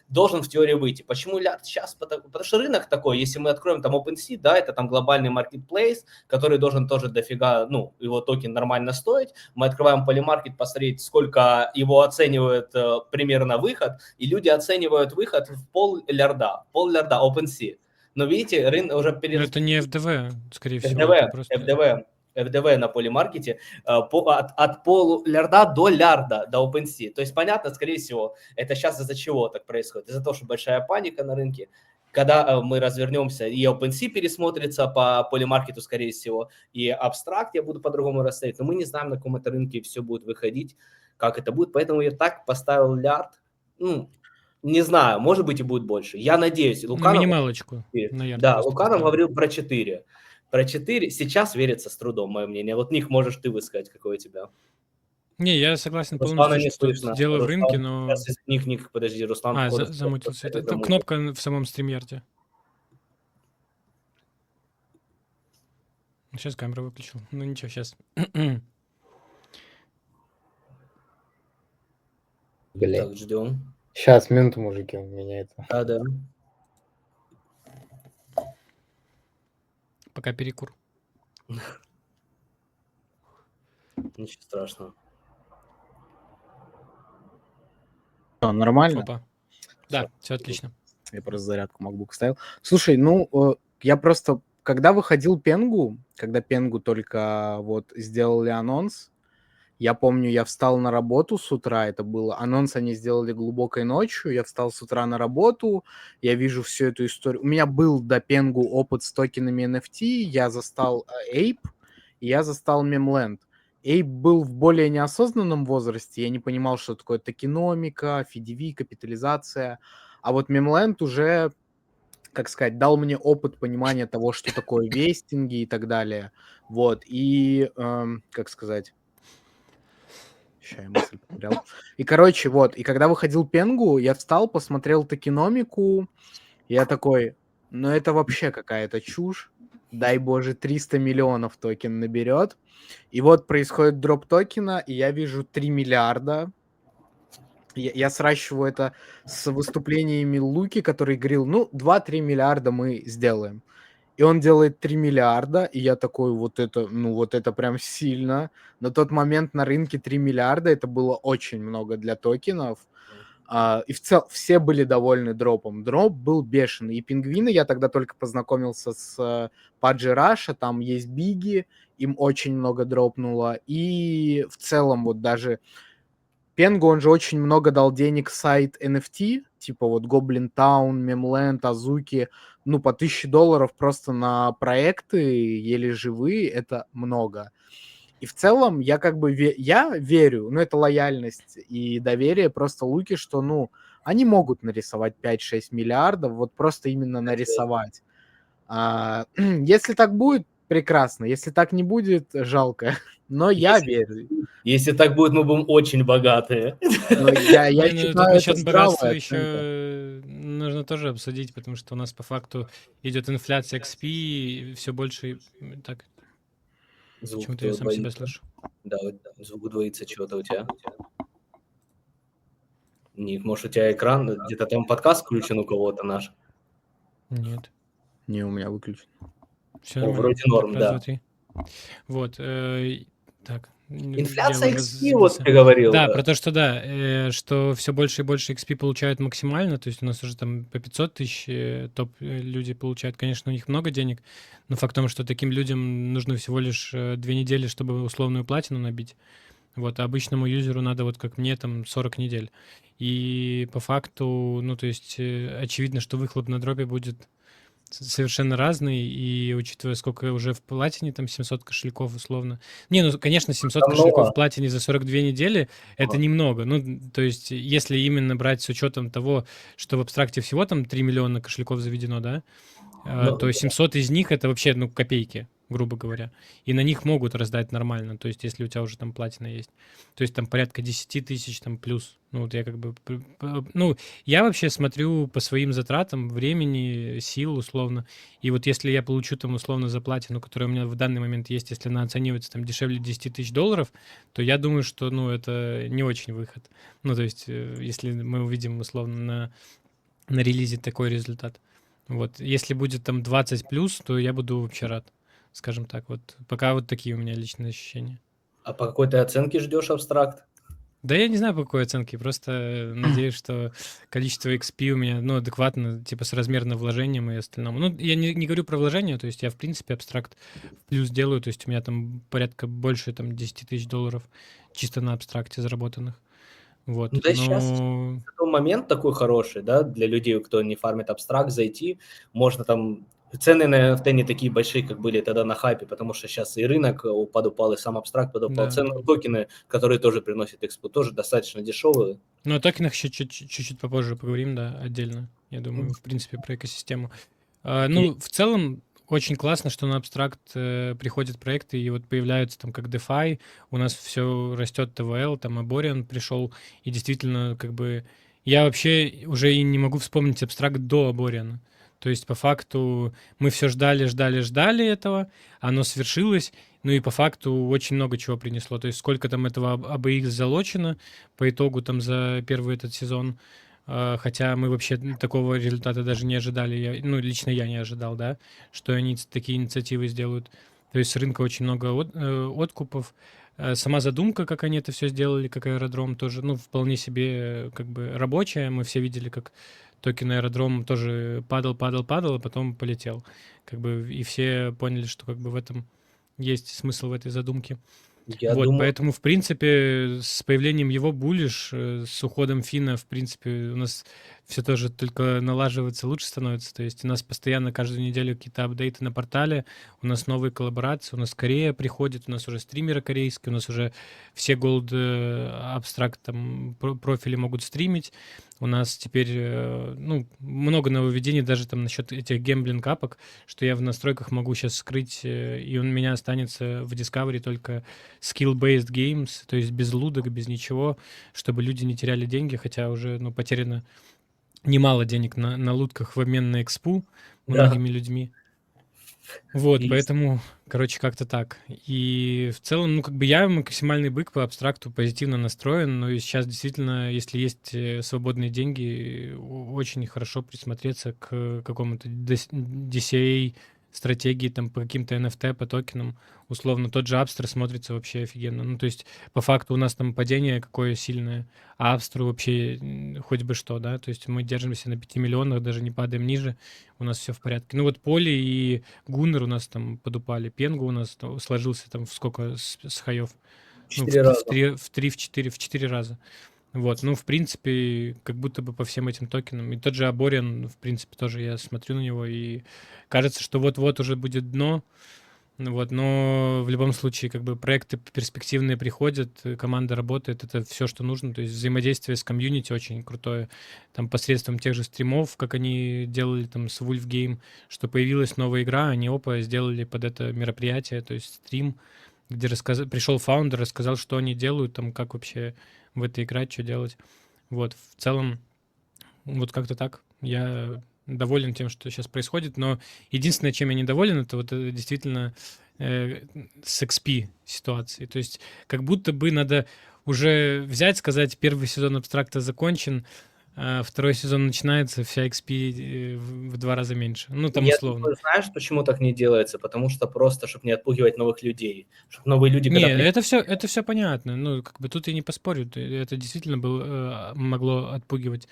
должен в теории выйти. Почему лярд сейчас? Потому что рынок такой, если мы откроем там OpenSea, да, это там глобальный marketplace, который должен тоже дофига, его токен нормально стоить. Мы открываем Polymarket, посмотреть, сколько его оценивают примерно выход, и люди оценивают выход в пол лярда OpenSea. Но видите, рынок уже Это не FDV, скорее всего, это просто... FDV на полимаркете от полулярда до лярда, до OpenSea. То есть, понятно, скорее всего, это сейчас из-за чего так происходит? Из-за того, что большая паника на рынке. Когда мы развернемся, и OpenSea пересмотрится по полимаркету, скорее всего, и абстракт я буду по-другому расставить, но мы не знаем, на каком это рынке все будет выходить, как это будет. Поэтому я так поставил лярд. Не знаю, может быть и будет больше. Я надеюсь. На минималочку. Да, Луканов говорил про 4. Про 4 сейчас верится с трудом, мое мнение. Вот Ник, можешь ты высказать, какое у тебя? Не, я согласен Руслана полностью, не что тут слышно. дело в Руслан, рынке, но... Сейчас, Ник, подожди, Руслан. походу, замутился. Это замутил. кнопка в самом стримярде. Сейчас камеру выключил. Ну ничего, сейчас. Так, ждем. Сейчас, минуту, мужики, у меня это... Да. Пока перекур. Ничего страшного. Что, нормально? Опа. Да, все отлично. Я просто зарядку MacBook ставил. Слушай, я просто... Когда выходил Пенгу, когда Пенгу только вот сделали анонс, я помню, я встал на работу с утра, это было... Анонс они сделали глубокой ночью, я встал с утра на работу, я вижу всю эту историю. У меня был до Пенгу опыт с токенами NFT, я застал Ape, и я застал Memland. Ape был в более неосознанном возрасте, я не понимал, что такое токеномика, FDV, капитализация, а вот Memland уже, как сказать, дал мне опыт понимания того, что такое вестинги и так далее. Вот, и, как сказать... Сейчас я мысль потерял. И, короче, вот, и когда выходил Пенгу, я встал, посмотрел токеномику, я такой, это вообще какая-то чушь. Дай боже, 300 миллионов токен наберет. И вот происходит дроп токена, и я вижу 3 миллиарда. Я сращиваю это с выступлениями Луки, который говорил, 2-3 миллиарда мы сделаем. И он делает 3 миллиарда, и я такой, вот это прям сильно. На тот момент на рынке 3 миллиарда, это было очень много для токенов. И все были довольны дропом. Дроп был бешеный. И пингвины, я тогда только познакомился с Паджи Раша, там есть Биги, им очень много дропнуло. И в целом вот даже Пенгу, он же очень много дал денег сайт NFT, типа вот Goblin Town, Memland, Azuki, по $1000 просто на проекты, еле живые, это много. И в целом я я верю, это лояльность и доверие просто Луки, что, они могут нарисовать 5-6 миллиардов, вот просто именно нарисовать. Если так будет, прекрасно. Если так не будет, жалко. Но я верю. Если так будет, мы будем очень богатые. Я Тут считаю, насчет это богатства здравая оценка. еще нужно тоже обсудить, потому что у нас по факту идет инфляция XP, и все больше... Так, Звук почему-то твой я сам себя удвоится. слышу. Да, вот звук удвоится чего-то у тебя. Ник, может, у тебя экран, где-то там подкаст включен у кого-то наш? Нет, Не, у меня выключен. все О, нормально. вроде Так, норм, раз, два, да. три. Вот, так, я Инфляция XP, вот забился. ты говорил. Да, про то, что да, что все больше и больше XP получают максимально, то есть у нас уже там по 500 тысяч люди получают, конечно, у них много денег, но факт в том, что таким людям нужно всего лишь 2 недели, чтобы условную платину набить. Вот, а обычному юзеру надо, вот как мне, там 40 недель. И по факту, ну, то есть очевидно, что выхлоп на дропе будет совершенно разный, и учитывая, сколько уже в платине, там 700 кошельков условно. Не, ну, конечно, 700 Там кошельков много. в платине за 42 недели — это Ага. немного. Ну, то есть, если именно брать с учетом того, что в абстракте всего там 3 миллиона кошельков заведено, да, Ну, то 700 из них — это вообще, ну, копейки, грубо говоря. И на них могут раздать нормально, то есть если у тебя уже там платина есть. То есть там порядка 10 тысяч там плюс. Ну, вот я как бы... Ну, я вообще смотрю по своим затратам времени, сил условно. И вот если я получу там условно за платину, которая у меня в данный момент есть, если она оценивается там дешевле 10 тысяч долларов, то я думаю, что, ну, это не очень выход. Ну, то есть если мы увидим условно на релизе такой результат. Вот. Если будет там 20 плюс, то я буду вообще рад. Скажем так, вот пока вот такие у меня личные ощущения. а по какой ты оценке ждешь абстракт? Да я не знаю, по какой оценке, просто надеюсь, что количество XP у меня, ну, адекватно, типа, соразмерно вложениям и остальному. Ну, я не говорю про вложения, то есть я, в принципе, абстракт плюс делаю, то есть у меня там порядка больше, там, 10 тысяч долларов чисто на абстракте заработанных. Ну Вот, да, сейчас но... момент такой хороший, да, для людей, кто не фармит абстракт, зайти, можно там... Цены на NFT не такие большие, как были тогда на хайпе, потому что сейчас и рынок подупал, и сам абстракт подупал. Да, Цены да. на токены, которые тоже приносят экспу, тоже достаточно дешевые. Ну, о токенах еще чуть-чуть попозже поговорим, да, отдельно. Я думаю, в принципе, про экосистему. Окей. Ну, в целом, очень классно, что на абстракт приходят проекты, и вот появляются там как DeFi, у нас все растет ТВЛ, там Абориан пришел, и действительно, как бы, я вообще уже и не могу вспомнить абстракт до Абориана. То есть, по факту, мы все ждали этого, оно свершилось, ну и по факту очень много чего принесло. То есть, сколько там этого ABX залочено по итогу там за первый этот сезон, хотя мы вообще такого результата даже не ожидали. Ну, лично я не ожидал, да, что они такие инициативы сделают. То есть с рынка очень много откупов. Сама задумка, как они это все сделали, как аэродром, тоже, ну, вполне себе как бы рабочая. Мы все видели, как токен аэродром тоже падал, а потом полетел. Как бы и все поняли, что как бы в этом есть смысл в этой задумке. Я Вот, думаю, поэтому, в принципе, с появлением его буллиш, с уходом Фина, в принципе, у нас все тоже только налаживается, лучше становится. То есть у нас постоянно каждую неделю какие-то апдейты на портале, у нас новые коллаборации, у нас Корея приходит, у нас уже стримеры корейские, у нас уже все Gold абстракт там профили могут стримить. У нас теперь, ну, много нововведений даже там насчет этих гемблинг-апок, что я в настройках могу сейчас скрыть, и у меня останется в Discovery только skill-based games, то есть без лудок, без ничего, чтобы люди не теряли деньги, хотя уже, ну, потеряно немало денег на лутках в обмен на экспу да, многими людьми. Вот, есть. поэтому, короче, как-то так. И в целом, ну, как бы я максимальный бык по абстракту позитивно настроен, но и сейчас действительно, если есть свободные деньги, очень хорошо присмотреться к какому-то DCA стратегии там по каким-то NFT, по токенам. Условно, тот же Апстер смотрится вообще офигенно. Ну, то есть, по факту у нас там падение какое сильное, а Апстеру вообще хоть бы что, да? То есть мы держимся на 5 миллионах, даже не падаем ниже, у нас все в порядке. Ну, вот Поли и Гуннер у нас там подупали, Пенгу у нас сложился там в сколько с хаев? Ну, 4 раза. в 4 раза. Вот, ну, в принципе, как будто бы по всем этим токенам. И тот же Абориан, в принципе, тоже я смотрю на него, и кажется, что вот-вот уже будет дно. Ну вот, но в любом случае, как бы проекты перспективные приходят, команда работает, это все, что нужно. То есть взаимодействие с комьюнити очень крутое. Там посредством тех же стримов, как они делали там с Wolf Game, что появилась новая игра, они сделали под это мероприятие, то есть стрим, где пришел фаундер, рассказал, что они делают, там, как вообще в это играть, что делать. Вот, в целом, вот как-то так. Я доволен тем, что сейчас происходит, но единственное, чем я недоволен, это вот действительно с XP ситуацией. То есть как будто бы надо уже взять, сказать, первый сезон абстракта закончен, второй сезон начинается, вся XP в 2 раза меньше. Ну, там Я условно. думаю, знаешь, почему так не делается? Потому что просто, чтобы не отпугивать новых людей. Чтобы новые люди, Не, когда это все понятно. Ну, как бы тут я не поспорю. Это действительно могло отпугивать.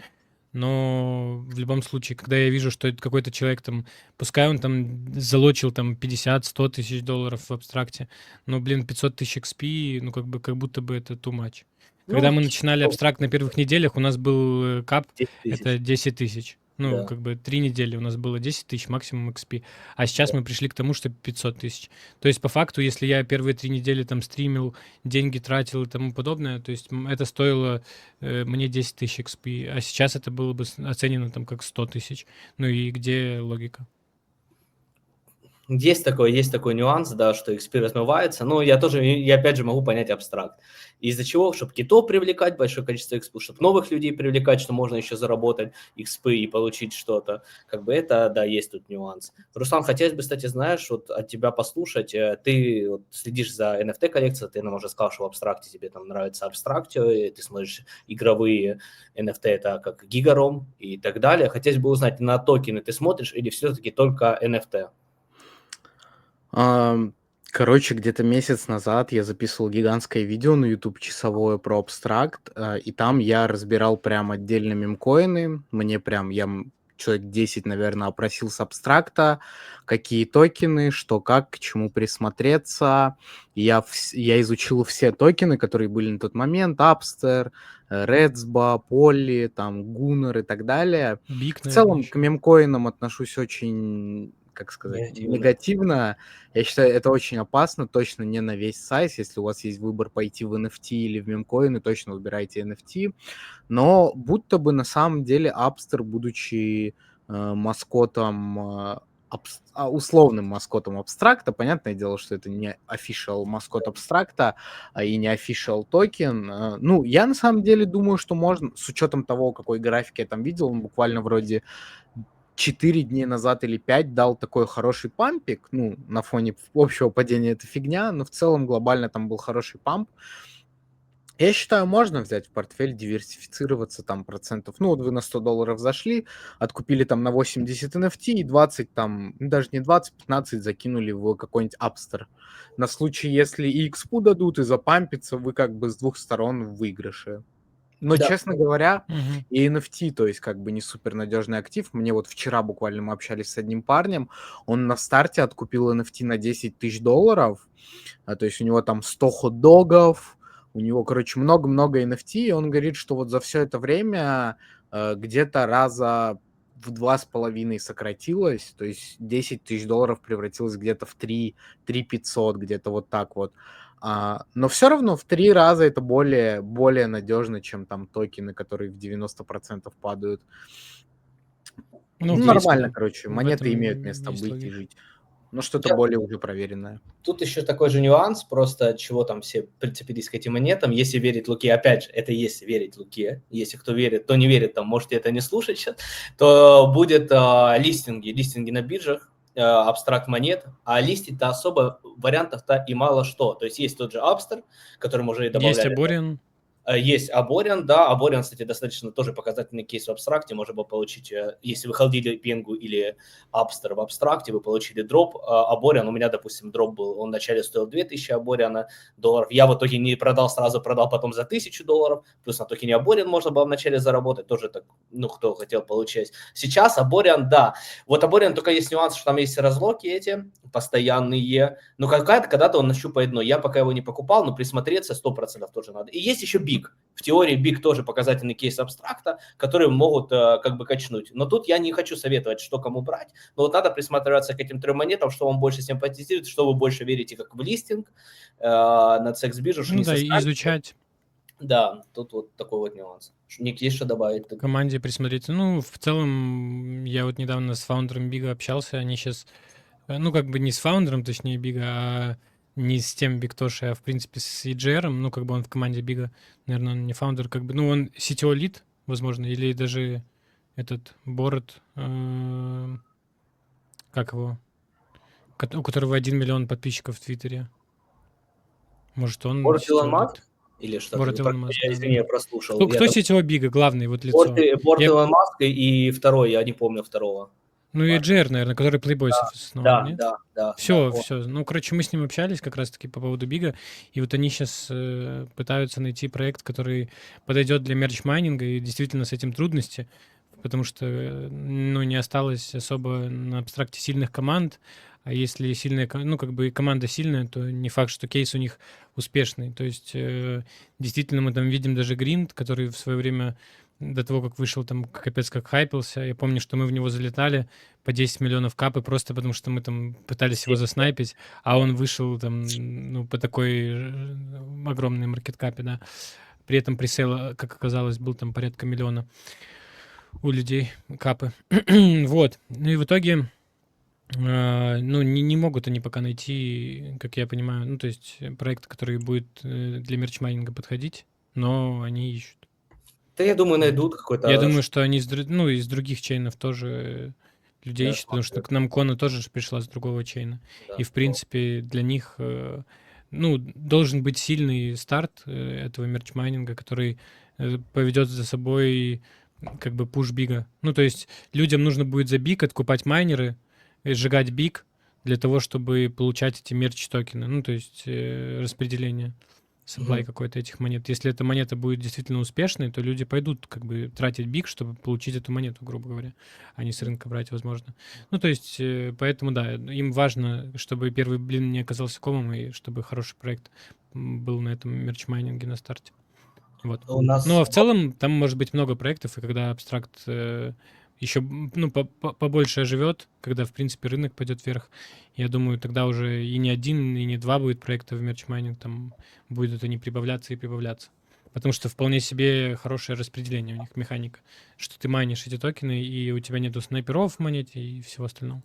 Но в любом случае, когда я вижу, что это какой-то человек там, пускай он там залочил там 50-100 тысяч долларов в абстракте, но, блин, 500 тысяч XP, ну, как будто бы это too much. Когда ну, мы начинали абстракт на первых неделях, у нас был кап, 10 тысяч. это 10 тысяч. Ну, Да. как бы 3 недели у нас было 10 тысяч максимум XP. А сейчас мы пришли к тому, что 500 тысяч. То есть, по факту, если я первые 3 недели там стримил, деньги тратил и тому подобное, то есть это стоило мне 10 тысяч XP, а сейчас это было бы оценено там как 100 тысяч. Ну и где логика? Есть такой нюанс, да, что XP размывается, но я опять же могу понять абстракт. Из-за чего? Чтобы китов привлекать, большое количество XP, чтобы новых людей привлекать, что можно еще заработать XP и получить что-то. Как бы это, да, есть тут нюанс. Руслан, хотелось бы, кстати, знаешь, вот от тебя послушать, ты вот следишь за NFT-коллекцией, ты нам уже сказал, что в абстракте тебе там нравится абстрактио, и ты смотришь игровые NFT, это как Гигаром и так далее. Хотелось бы узнать, на токены ты смотришь или все-таки только NFT? Короче, где-то месяц назад я записывал гигантское видео на YouTube часовое про абстракт, и там я разбирал прям отдельно мемкоины. Мне прям, человек 10, наверное, опросил с абстракта, какие токены, что как, к чему присмотреться. Я изучил все токены, которые были на тот момент, Апстер, Redsba, Polly, там, Gunner и так далее. Бик, В наверное, целом к еще. мемкоинам отношусь очень, как сказать, негативно. Я считаю, это очень опасно, точно не на весь сайз. Если у вас есть выбор пойти в NFT или в мемкоины, точно выбирайте NFT. Но будто бы на самом деле Апстер, будучи маскотом, условным маскотом абстракта, понятное дело, что это не official маскот абстракта, и не official токен. Ну, я на самом деле думаю, что можно, с учетом того, какой график я там видел, он буквально вроде 4 дня назад или 5 дал такой хороший пампик, ну, на фоне общего падения это фигня, но в целом глобально там был хороший памп. Я считаю, можно взять в портфель, диверсифицироваться там процентов. Ну, вот вы на $100 зашли, откупили там на 80 NFT и 20 там, даже не 20, 15 закинули в какой-нибудь Апстер. На случай, если и XP дадут, и запампится, вы как бы с двух сторон в выигрыше. Но, Да. честно говоря, Мгм. и NFT, то есть как бы не супер надежный актив. Мне вот вчера буквально мы общались с одним парнем, он на старте откупил NFT на 10 тысяч долларов, то есть у него там 100 хот-догов, у него, короче, много-много NFT, и он говорит, что вот за все это время где-то раза в 2,5 сократилось, то есть 10 тысяч долларов превратилось где-то в 3 500, где-то вот так вот. Но все равно в 3 раза это более надежно, чем там токены, которые в 90% падают. Ну, в Ну, принципе, нормально, да. короче, В монеты этом имеют место есть быть и логика. жить. Но что-то Я более уже проверенное. Тут еще такой же нюанс, просто от чего там все прицепились к этим монетам. Если верить Луке, опять же, это если верить Луке, если кто верит, то не верит, там можете это не слушать сейчас, то будет листинги на биржах, абстракт монет, а листить-то особо вариантов-то и мало что. То есть тот же Апстер, который мы уже и Есть добавляли. Абориан. Есть Абориан, да, Абориан, кстати, достаточно тоже показательный кейс в абстракте, можно было получить, если вы холдили Пенгу или Апстер в абстракте, вы получили дроп. Абориан, у меня, допустим, дроп был, он вначале стоил 2000 Абориана долларов, я в итоге не продал сразу, продал потом за $1000, плюс на токене Абориан можно было вначале заработать, тоже так, ну, кто хотел получать. Сейчас Абориан, да, вот Абориан только есть нюанс, что там есть разлоки эти постоянные, но когда-то он нащупает дно, я пока его не покупал, но присмотреться 100% тоже надо. И есть еще Биг. В теории Биг тоже показательный кейс абстракта, которые могут как бы качнуть. Но тут я не хочу советовать, что кому брать, но вот надо присматриваться к этим 3 монетам, что вам больше симпатизирует, что вы больше верите как в листинг на CEX-биржу, что Ну не да, и составит. изучать, Да, тут вот такой вот нюанс. Ник, есть что добавить? команде присмотреться. Ну, в целом, я вот недавно с фаундером Бига общался, они сейчас, ну, как бы не с фаундером, точнее, Бига, а не с тем Биктошей, а, в принципе, с EGR, ну, как бы он в команде Бига, наверное, он не фаундер, как бы, ну, он CTO лид, возможно, или даже этот Борот, как его, у которого 1 миллион подписчиков в Твиттере. Может, он Борт Илон CTO Маск? будет? Или что-то? Борот Илон Маск, Я, да, извини, да. я прослушал. Кто, Я кто там... CTO Бига, главный, вот лицо? Борт Я- Илон Маск и второй, я не помню второго. Ну и JR, наверное, который Playboy основал, нет? Да. Все, он. все. Ну, короче, мы с ним общались как раз-таки по поводу Бига, и вот они сейчас пытаются найти проект, который подойдет для мерч-майнинга, и действительно с этим трудности, потому что, ну, не осталось особо на абстракте сильных команд, а если сильная, ну, как бы команда сильная, то не факт, что кейс у них успешный. То есть, действительно, мы там видим даже Гринд, который в свое время, до того, как вышел, там, капец как хайпился. Я помню, что мы в него залетали по 10 миллионов капы просто потому, что мы там пытались его заснайпить, а он вышел там, ну, по такой огромной маркеткапе, да. При этом пресейл, как оказалось, был там порядка миллиона у людей капы. Вот. Ну и в итоге, ну, не могут они пока найти, как я понимаю, ну, то есть проект, который будет для мерчмайнинга подходить, но они ищут. Да, я думаю, найдут какой-то... Я думаю, что они из других чейнов тоже людей Я ищут, потому что к нам Кона тоже же пришла с другого чейна. Да. И, в принципе, для них, ну, должен быть сильный старт этого мерчмайнинга, который поведет за собой как бы пуш бига. Ну, то есть людям нужно будет за биг откупать майнеры, сжигать биг для того, чтобы получать эти мерч-токены. Ну, то есть распределение supply какой-то этих монет. Если эта монета будет действительно успешной, то люди пойдут как бы тратить биг, чтобы получить эту монету, грубо говоря, а не с рынка брать, возможно. Ну, то есть, поэтому, да, им важно, чтобы первый блин не оказался комом, и чтобы хороший проект был на этом мерчмайнинге на старте. Вот. У нас... Ну, а в целом там может быть много проектов, и когда абстракт еще, ну, побольше оживет, когда, в принципе, рынок пойдет вверх, я думаю, тогда уже и не один, и не два будет проекта в мерчмайнинг, там будут они прибавляться и прибавляться. Потому что вполне себе хорошее распределение у них, механика, что ты майнишь эти токены, и у тебя нету снайперов в монете и всего остального.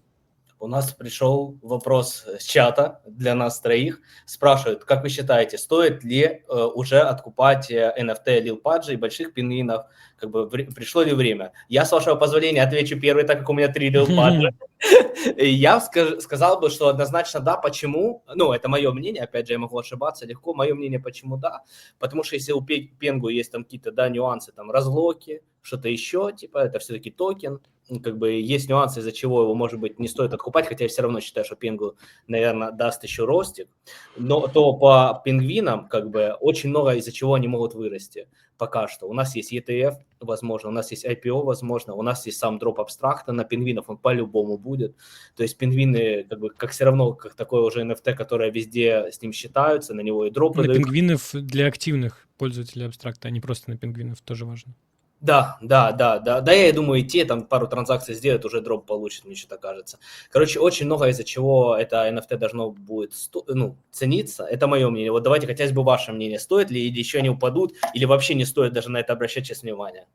У нас пришел вопрос с чата для нас троих. Спрашивают, как вы считаете, стоит ли уже откупать NFT Lil Pudgy и больших пингвинов? Как бы пришло ли время? Я, с вашего позволения, отвечу первый, так как у меня 3 Lil Pudgy. Я сказал бы, что однозначно да. Почему? Ну, это мое мнение. Опять же, я могу ошибаться легко. Мое мнение, почему да. Потому что если у Пенгу есть там какие-то, да, нюансы, там, разлоки, что-то еще, типа, это все-таки токен. Как бы есть нюансы, из-за чего его, может быть, не стоит откупать, хотя я все равно считаю, что Пенгу, наверное, даст еще ростик. Но то по пингвинам, как бы, очень много из-за чего они могут вырасти пока что. У нас есть ETF, возможно, у нас есть IPO, возможно, у нас есть сам дроп абстракта на пингвинов, он по-любому будет. То есть пингвины, как бы, как все равно, как такое уже NFT, которое везде с ним считаются, на него и дропы На дают. пингвинов для активных пользователей абстракта, а не просто на пингвинов, тоже важно. Да, я думаю, и те там пару транзакций сделают, уже дроп получит, мне что-то кажется. Короче, очень много из-за чего это NFT должно будет цениться, это мое мнение. Вот давайте, хотелось бы ваше мнение, стоит ли, или еще они упадут, или вообще не стоит даже на это обращать сейчас внимание.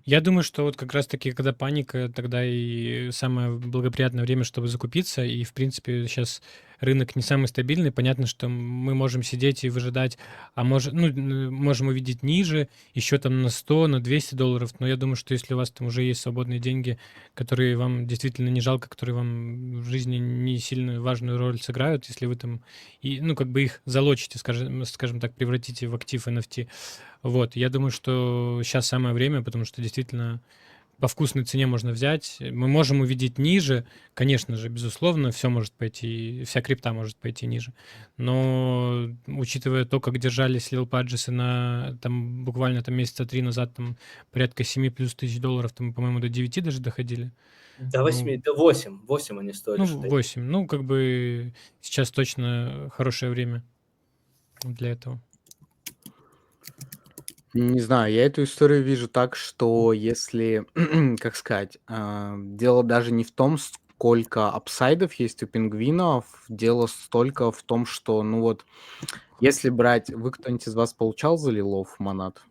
Я думаю, что вот как раз-таки, когда паника, тогда и самое благоприятное время, чтобы закупиться, и, в принципе, сейчас рынок не самый стабильный, понятно, что мы можем сидеть и выжидать, а можем увидеть ниже, еще там на 100, на 200 долларов, но я думаю, что если у вас там уже есть свободные деньги, которые вам действительно не жалко, которые вам в жизни не сильно важную роль сыграют, если вы там, ну, как бы их залочите, скажем так, превратите в актив NFT, вот, я думаю, что сейчас самое время, потому что действительно по вкусной цене можно взять. Мы можем увидеть ниже, конечно же, безусловно, все может пойти, вся крипта может пойти ниже. Но учитывая то, как держались Lil Pudgy на там буквально там месяца 3 назад, там порядка 7 плюс тысяч долларов, там, по-моему, до 9 даже доходили. До 8, до 8 они стоили. Ну, 8. Ну, как бы сейчас точно хорошее время для этого. Не знаю, я эту историю вижу так, что если, как сказать, дело даже не в том, сколько апсайдов есть у пингвинов, дело столько в том, что, ну вот, если брать... Вы кто-нибудь из вас получал за лилов монат?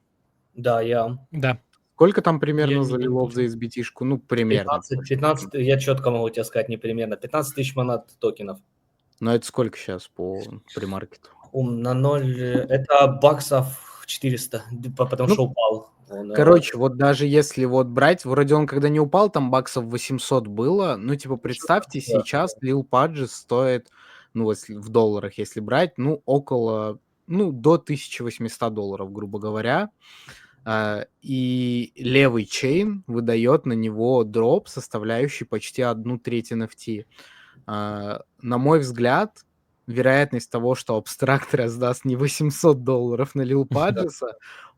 Да, я. Да. Сколько там примерно Я за не лилов за получал. SBT-шку? Ну, примерно. 15, я четко могу тебе сказать, не примерно. 15 тысяч монат токенов. Но это сколько сейчас по премаркету? На 0, это баксов 400, потому Ну, что упал. Он, Короче, вот даже если вот брать, вроде он когда не упал, там баксов 800 было. Ну, типа, представьте, да. сейчас Lil Pudgy стоит, ну, если в долларах, если брать, ну, около, ну, до $1800, грубо говоря. И левый чейн выдает на него дроп, составляющий почти 1/3 NFT. На мой взгляд, вероятность того, что Abstract раздаст не $800 на Lil Pudgy,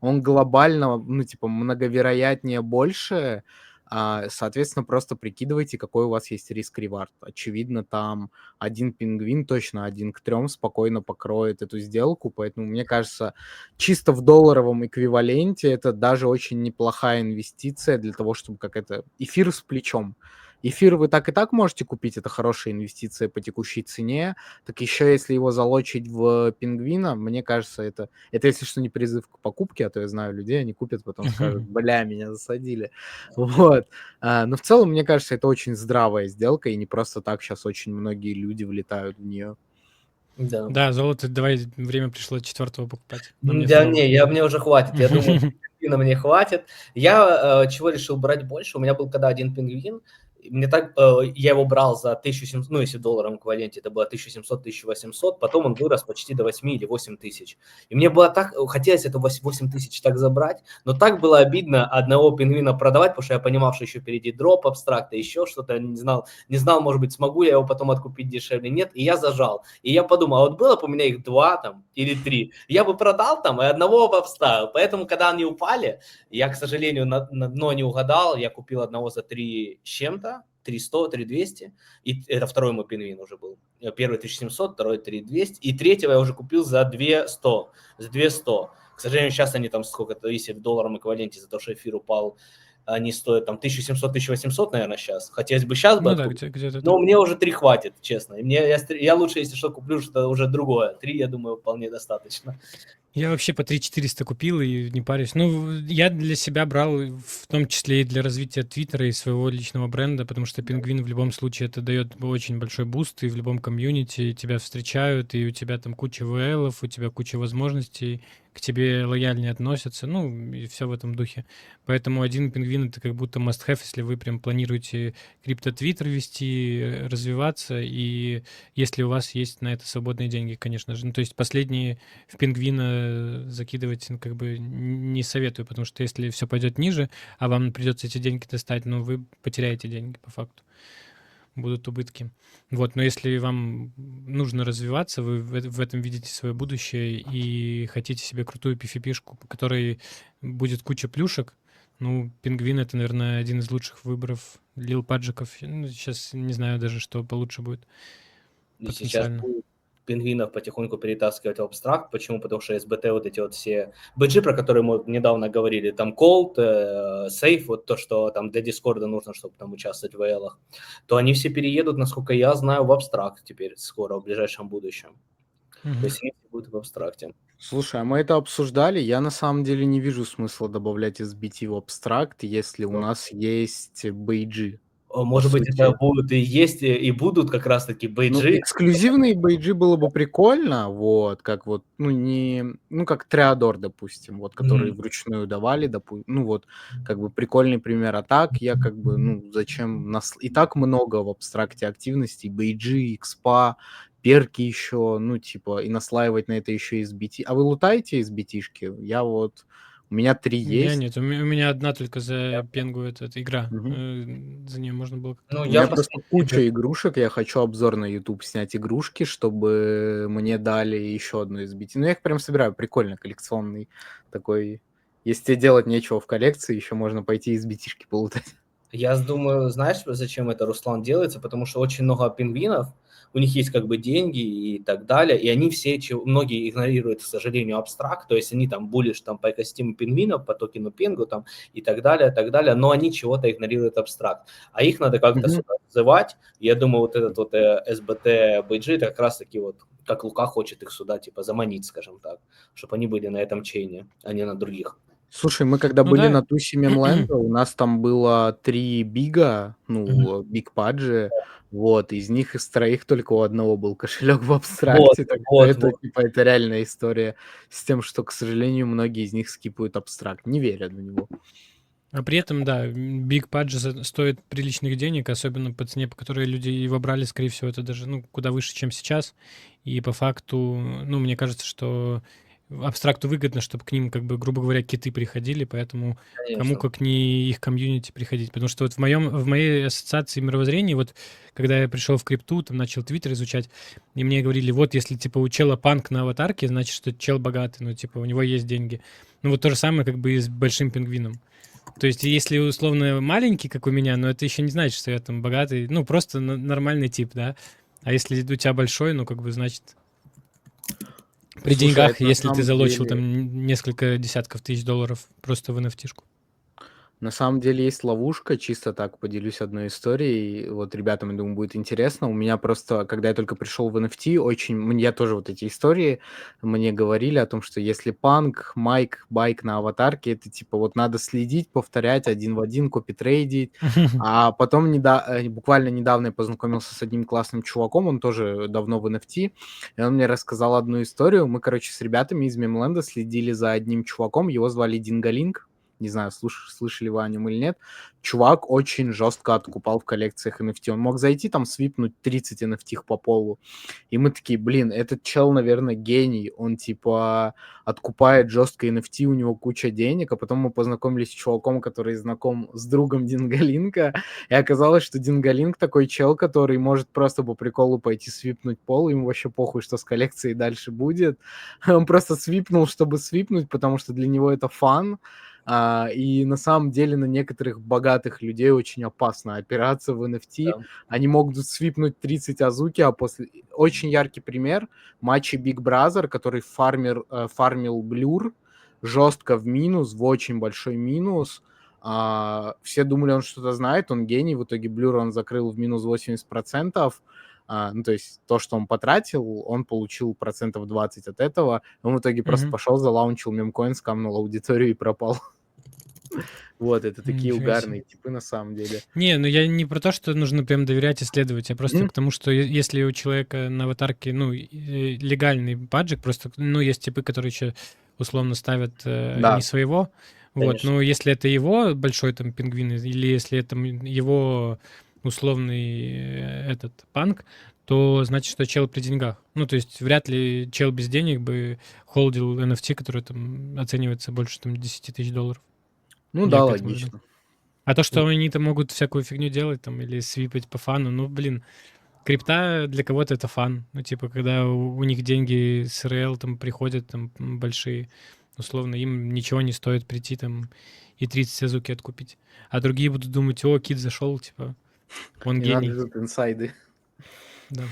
он глобально, ну, типа, многовероятнее больше. Соответственно, просто прикидывайте, какой у вас есть риск-ревард. Очевидно, там один пингвин, точно 1 к 3 спокойно покроет эту сделку, поэтому, мне кажется, чисто в долларовом эквиваленте это даже очень неплохая инвестиция для того, чтобы как это... Эфир с плечом. Эфир вы так и так можете купить, это хорошая инвестиция по текущей цене. Так еще если его залочить в пингвина, мне кажется, это если что, не призыв к покупке, а то я знаю людей, они купят, потом скажут, бля, меня засадили. Вот. Но в целом, мне кажется, это очень здравая сделка, и не просто так сейчас очень многие люди влетают в нее. Да. Да, золото, давай, время пришло 4-го покупать. На мне Да, второго. мне уже хватит. Я думаю, пингвина мне хватит. Я чего решил брать больше? У меня был когда один пингвин, мне так, я его брал за 1700, ну, если в долларовом эквиваленте, это было 1700-1800, потом он вырос почти до 8 или 8 тысяч. И мне было так, хотелось это 8 тысяч так забрать, но так было обидно одного пингвина продавать, потому что я понимал, что еще впереди дроп, абстракта, еще что-то, не знал, может быть, смогу я его потом откупить дешевле, нет, и я зажал. И я подумал, а вот было бы у меня их 2 там или 3, я бы продал там и одного бы обставил. Поэтому, когда они упали, я, к сожалению, на дно не угадал, я купил одного за 3 с чем-то, 300, 3200, и это второй мой пингвин уже был. Первый 1700, второй 3200, и третьего я уже купил за 200, за 200. К сожалению, сейчас они там сколько-то, если в долларовом эквиваленте за то, что эфир упал, они стоят там 1700-1800, наверное, сейчас. Хотелось бы сейчас бы Ну да, откупить, где-то но так. мне уже 3 хватит, честно. И я лучше, если что, куплю что-то уже другое. 3, я думаю, вполне достаточно. Я вообще по 3400 купил и не парюсь. Ну, я для себя брал, в том числе и для развития Твиттера и своего личного бренда, потому что Пингвин в любом случае это дает очень большой буст, и в любом комьюнити и тебя встречают, и у тебя там куча ВЛов, у тебя куча возможностей, к тебе лояльнее относятся, ну, и все в этом духе. Поэтому один Пингвин — это как будто must-have, если вы прям планируете крипто-твиттер вести, развиваться, и если у вас есть на это свободные деньги, конечно же. Ну, то есть последние в пингвина закидывать, ну, как бы не советую, потому что если все пойдет ниже, а вам придется эти деньги достать, ну, вы потеряете деньги по факту. Будут убытки. Вот, но если вам нужно развиваться, вы в этом видите свое будущее и хотите себе крутую PFP-шку, по которой будет куча плюшек, ну, пингвин — это, наверное, один из лучших выборов. Лил Паджиков, ну, сейчас не знаю даже, что получше будет И сейчас потенциально. будут пингвинов потихоньку перетаскивать в абстракт. Почему? Потому что СБТ, вот эти вот все бэджи, про которые мы недавно говорили, там Cold, Safe, вот то, что там для Дискорда нужно, чтобы там участвовать в VL, то они все переедут, насколько я знаю, в абстракт теперь скоро, в ближайшем будущем. То есть они все будут в абстракте. Слушай, а мы это обсуждали. Я на самом деле не вижу смысла добавлять SBT в абстракт, если у нас есть бейджи. Может быть, это будут и есть, и будут как раз-таки Ну, бейджи. эксклюзивные бейджи было бы прикольно, вот, как вот, ну, не, ну, как Триадор, допустим, вот, которые вручную давали, ну, вот, как бы прикольный пример. А так я как бы, ну, зачем, и так много в абстракте активностей, бейджи, экспа, перки еще, ну, типа, и наслаивать на это еще SBT. А вы лутаете SBT-шки? Я вот, у меня 3 Я есть. нет, у меня одна только за пенгу эта игра. Мгм. За нее можно было как-то Ну, У я меня получше. просто куча игрушек, я хочу обзор на YouTube снять игрушки, чтобы мне дали еще одну SBT. Ну, я их прям собираю, прикольно, коллекционный такой. Если тебе делать нечего в коллекции, еще можно пойти SBT-шки полутать. Я думаю, знаешь, зачем это, Руслан, делается? Потому что очень много пингвинов, у них есть как бы деньги и так далее, и они все, многие игнорируют, к сожалению, абстракт, то есть они там булишь там по экосистеме пингвинов, по токену пингу там и так далее, но они чего-то игнорируют абстракт. А их надо как-то сюда вызывать. Я думаю, вот этот вот SBT BG, это как раз-таки вот, как Лука хочет их сюда типа заманить, скажем так, чтобы они были на этом чейне, а не на других. Слушай, мы когда Ну были да. на тусе Мемленда, у нас там было 3 бига, Мгм. ну, биг паджи, вот, из них из троих только у одного был кошелек в Вот, абстракте, так что вот, это, вот. типа, это реальная история с тем, что, к сожалению, многие из них скипают абстракт, не верят в него. А при этом, да, Big Pudge стоит приличных денег, особенно по цене, по которой люди его брали, скорее всего, это даже, ну, куда выше, чем сейчас. И по факту, ну, мне кажется, что абстракту выгодно, чтобы к ним, как бы, грубо говоря, киты приходили, поэтому кому Конечно. как не их комьюнити приходить. Потому что вот в моей ассоциации мировоззрения, вот когда я пришел в крипту, там начал твиттер изучать, и мне говорили, вот если типа у чела панк на аватарке, значит, что чел богатый, ну, типа, у него есть деньги. Ну, вот то же самое, как бы, и с большим пингвином. То есть, если условно маленький, как у меня, но это еще не значит, что я там богатый, ну, просто нормальный тип, да. А если у тебя большой, ну, как бы, значит, при Слушай, а деньгах, это на если ты самом залочил деле там несколько десятков тысяч долларов просто в NFT-шку. На самом деле есть ловушка, чисто так поделюсь одной историей. Вот ребятам, я думаю, будет интересно. У меня просто, когда я только пришел в NFT, я тоже вот эти истории, мне говорили о том, что если панк, майк, байк на аватарке, это типа вот надо следить, повторять один в один, копитрейдить. А потом буквально недавно я познакомился с одним классным чуваком, он тоже давно в NFT, и он мне рассказал одну историю. Мы, короче, с ребятами из Мемленда следили за одним чуваком, его звали Дингалинг. Не знаю, слышали вы о нем или нет. Чувак очень жестко откупал в коллекциях NFT. Он мог зайти там, свипнуть 30 NFT по полу. И мы такие, блин, этот чел, наверное, гений. Он типа откупает жестко NFT, у него куча денег. А потом мы познакомились с чуваком, который знаком с другом Дингалинка. И оказалось, что Дингалинк такой чел, который может просто по приколу пойти свипнуть пол. Ему вообще похуй, что с коллекцией дальше будет. Он просто свипнул, чтобы свипнуть, потому что для него это фан. И на самом деле на некоторых богатых людей очень опасно опираться в NFT. Да. Они могут свипнуть 30 азуки, а после... Очень яркий пример. Матчи Big Brother, который фармил Блюр жестко в минус, в очень большой минус. Все думали, он что-то знает, он гений. В итоге Блюр он закрыл в минус 80%. Ну, то есть то, что он потратил, он получил процентов 20 от этого. Он в итоге просто пошел, залаунчил мемкоин, скамнул аудиторию и пропал. Вот, это такие Нифига себе. угарные типы на самом деле. Не, ну я не про то, что нужно прям доверять, исследовать, а просто к тому, что если у человека на аватарке, ну, легальный баджик, просто, ну, есть типы, которые еще условно ставят не Да, своего, вот, Конечно. но если это его большой там пингвин, или если это его условный этот панк, то значит, что чел при деньгах. Ну, то есть вряд ли чел без денег бы холдил NFT, который там оценивается больше там 10 тысяч долларов. ну Я да, к этому веду. логично. А то, что они там могут всякую фигню делать там или свипать по фану, ну, блин, крипта для кого-то это фан. Ну, типа, когда у них деньги с РЛ там приходят там большие, условно, им ничего не стоит прийти там и 30 азуки откупить. А другие будут думать, о, кит зашел, типа, он И надо гений. ждут инсайды. Да.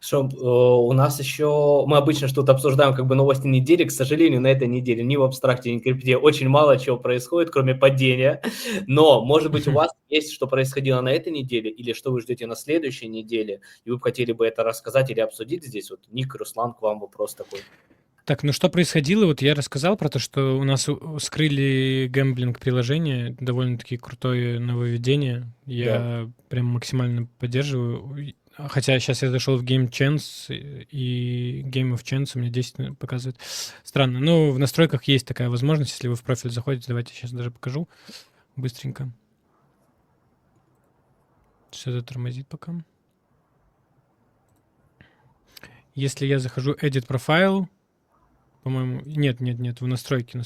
Что, у нас еще... Мы обычно что-то обсуждаем, как бы новости недели. К сожалению, на этой неделе ни в абстракте, ни в крипте очень мало чего происходит, кроме падения. Но, может быть, у вас есть, что происходило на этой неделе, или что вы ждете на следующей неделе, и вы бы хотели бы это рассказать или обсудить здесь. Вот, Ник, Руслан, к вам вопрос такой. Так, ну что происходило? Вот я рассказал про то, что у нас скрыли гэмблинг-приложение, довольно-таки крутое нововведение. Я прям максимально поддерживаю. Хотя сейчас я зашел в Game Chance, и Game of Chance у меня 10 показывает. Странно. Ну, в настройках есть такая возможность, если вы в профиль заходите. Давайте сейчас даже покажу быстренько. Что-то тормозит пока. Если я захожу Edit Profile, по-моему... Нет, в настройки.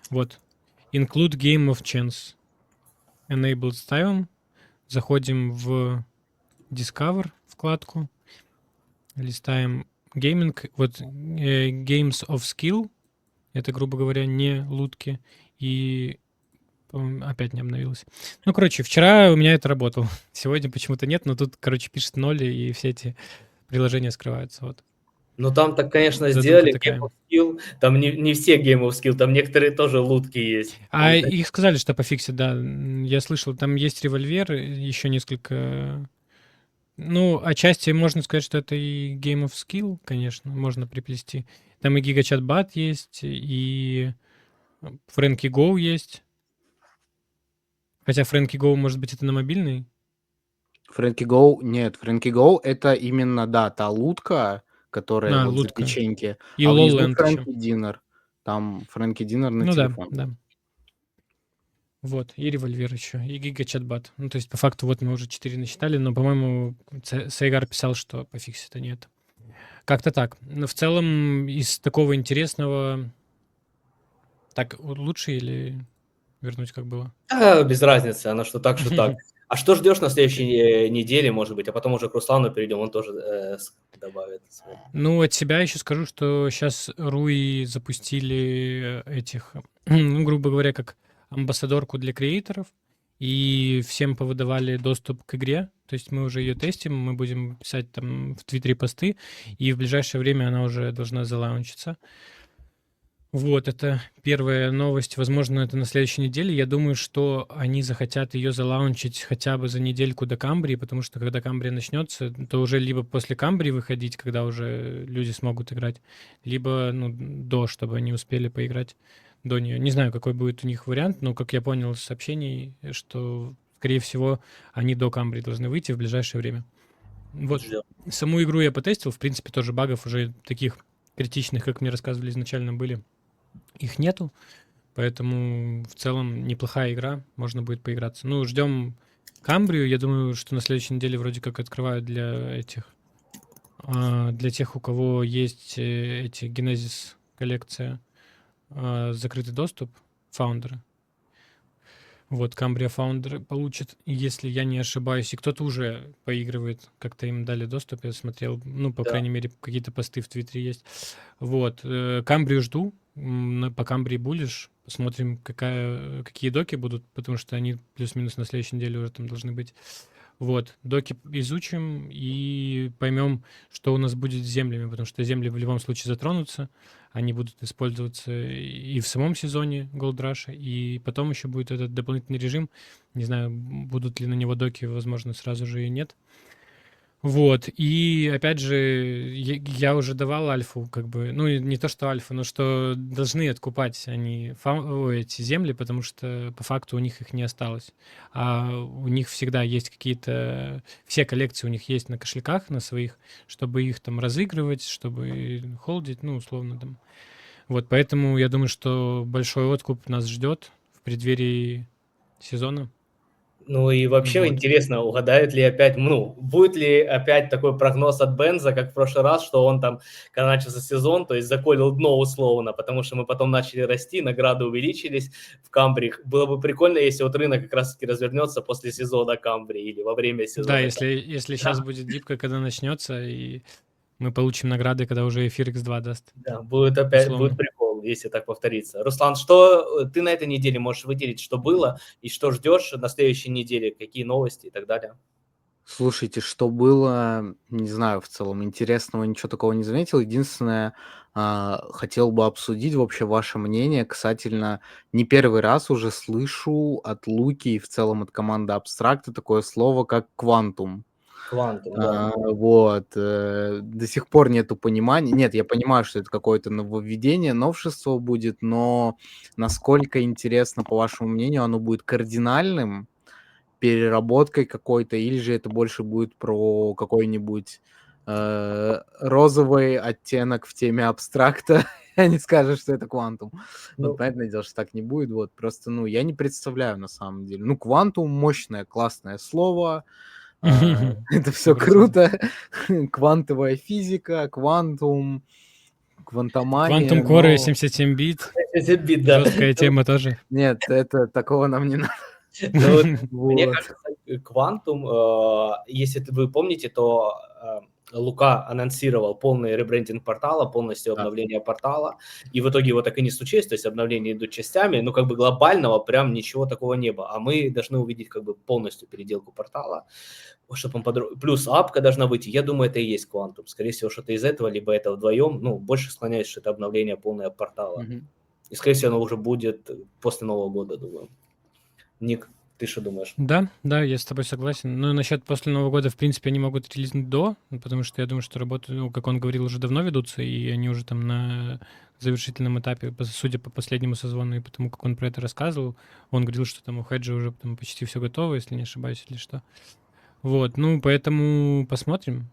Вот. Include Game of Chance. Enabled ставим. Заходим в Discover вкладку. Листаем Gaming. Вот Games of Skill. Это, грубо говоря, не лутки. И опять не обновилось. Ну, короче, вчера у меня это работало. Сегодня почему-то нет, но тут, короче, пишет 0, и все эти приложения скрываются. Вот. Ну, там так, конечно, Задумка сделали такая. Game of Skill. Там не все Game of Skill, там некоторые тоже лутки есть. А их сказали, что пофиксят, да. Я слышал, там есть револьвер, еще несколько... Ну, отчасти можно сказать, что это и Game of Skill, конечно, можно приплести. Там и гигачат-бат есть, и Фрэнки Гоу есть. Хотя Фрэнки Гоу, может быть, это на мобильный? Фрэнки Гоу, нет, Фрэнки Гоу это именно, да, та лутка, которая вот за Лутка. печеньки, И а внизу Лолленд еще. Фрэнки Динер. Там Фрэнки Динер на Ну да, телефон. да. Вот, и револьвер еще, и гигачатбат. Ну, то есть, по факту, вот мы уже 4 насчитали, но, по-моему, Сайгар писал, что пофиксит они это. Как-то так. Но в целом, из такого интересного... Так лучше или вернуть, как было? Без разницы, она что так, что так. А что ждешь на следующей неделе, может быть? А потом уже к Руслану перейдем, он тоже добавит свой. Ну, от себя еще скажу, что сейчас Руи запустили этих, ну, грубо говоря, как амбассадорку для креаторов, и всем повыдавали доступ к игре. То есть мы уже ее тестим, мы будем писать там в Твиттере посты, и в ближайшее время она уже должна залаунчиться. Вот, это первая новость. Возможно, это на следующей неделе. Я думаю, что они захотят ее залаунчить хотя бы за недельку до Камбрии, потому что когда Камбрия начнется, то уже либо после Камбрии выходить, когда уже люди смогут играть, либо до, чтобы они успели поиграть до нее. Не знаю, какой будет у них вариант, но, как я понял из сообщений, что, скорее всего, они до Камбрии должны выйти в ближайшее время. Вот. Ждем. Саму игру я потестил. В принципе, тоже багов уже таких критичных, как мне рассказывали изначально, были. Их нету, поэтому в целом неплохая игра, можно будет поиграться. Ну, ждем Камбрию. Я думаю, что на следующей неделе вроде как открывают для этих, для тех, у кого есть эти Genesis коллекция, закрытый доступ, фаундеры. Вот, Камбрия фаундеры получат, если я не ошибаюсь, и кто-то уже поигрывает, как-то им дали доступ, я смотрел, ну, по Да. крайней мере, какие-то посты в Твиттере есть. Вот, Камбрию жду, по Камбрии будешь, посмотрим, какие доки будут, потому что они плюс-минус на следующей неделе уже там должны быть. Вот, доки изучим и поймем, что у нас будет с землями, потому что земли в любом случае затронутся, они будут использоваться и в самом сезоне Gold Rush, и потом еще будет этот дополнительный режим. Не знаю, будут ли на него доки, возможно, сразу же и нет. Вот, и опять же, я уже давал альфу, как бы, ну, не то, что альфа, но что должны откупать они эти земли, потому что по факту у них их не осталось. А у них всегда есть какие-то, все коллекции у них есть на кошельках, на своих, чтобы их там разыгрывать, чтобы холдить, ну, условно там. Вот, поэтому я думаю, что большой откуп нас ждет в преддверии сезона. Ну и вообще Вот. интересно, угадают ли опять, ну, будет ли опять такой прогноз от Бенза, как в прошлый раз, что он там, когда начался сезон, то есть заколил дно условно, потому что мы потом начали расти, награды увеличились в Камбрии. Было бы прикольно, если вот рынок как раз-таки развернется после сезона Камбрии или во время сезона. Да, если сейчас будет дипка, когда начнется, и мы получим награды, когда уже эфир X2 даст. Да, будет опять Условно. будет прикол, если так повторится. Руслан, что ты на этой неделе можешь выделить, что было и что ждешь на следующей неделе, какие новости и так далее? Слушайте, что было, не знаю, в целом интересного, ничего такого не заметил. Единственное, хотел бы обсудить вообще ваше мнение касательно, не первый раз уже слышу от Луки и в целом от команды Абстракта такое слово, как квантум. Квантум, да. Вот, до сих пор нету понимания. Нет, я понимаю, что это какое-то нововведение, новшество будет, но насколько интересно, по вашему мнению, оно будет кардинальным, переработкой какой-то, или же это больше будет про какой-нибудь розовый оттенок в теме абстракта, они скажут, что это квантум. Ну, Вот, понятное дело, что так не будет. Вот, просто, ну, я не представляю на самом деле. Ну, квантум мощное, классное слово. Это все 100%. круто. Квантовая физика, квантум, квантомания. Quantum Core но- 77 бит. это бит, да. Жесткая тема тоже. Нет, это такого нам не надо. Ну, вот мне Вот. кажется, Quantum, если вы помните, то Лука анонсировал полный ребрендинг портала, полностью Да. обновление портала, и в итоге его так и не случилось, то есть обновления идут частями, но как бы глобального прям ничего такого не было, а мы должны увидеть как бы полностью переделку портала, чтобы он плюс апка должна выйти, я думаю, это и есть Quantum, скорее всего, что-то из этого, либо это вдвоем, ну, больше склоняюсь, что это обновление полное портала, Мгм. и скорее всего, оно уже будет после Нового года, думаю. Ник? Ты что думаешь? Да, да, я с тобой согласен. Но насчет после Нового года, в принципе, они могут релизнуть до, потому что я думаю, что работы, ну, как он говорил, уже давно ведутся, и они уже там на завершительном этапе, судя по последнему созвону и потому, как он про это рассказывал, он говорил, что там у Хеджа уже там почти все готово, если не ошибаюсь, или что. Вот, ну, поэтому посмотрим.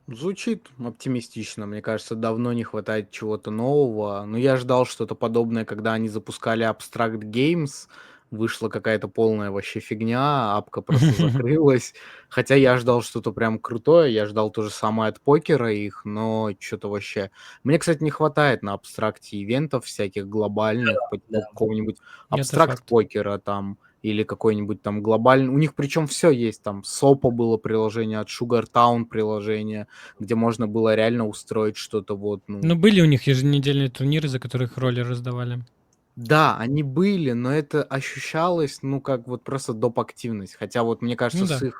Звучит оптимистично. Мне кажется, давно не хватает чего-то нового. Но я ждал что-то подобное, когда они запускали Abstract Games. Вышла какая-то полная вообще фигня, апка просто закрылась. Хотя я ждал что-то прям крутое. Я ждал то же самое от покера их, но что-то вообще... Мне, кстати, не хватает на абстракте ивентов всяких глобальных, по Да. типу какого-нибудь Это абстракт факт. покера там, или какой-нибудь там глобальный. У них причем все есть. Там Сопа было приложение, от Sugar Town приложение, где можно было реально устроить что-то вот, Ну, ну... были у них еженедельные турниры, за которых роли раздавали. Да, они были, но это ощущалось, ну, как вот просто доп. Активность. Хотя вот, мне кажется, Ну да.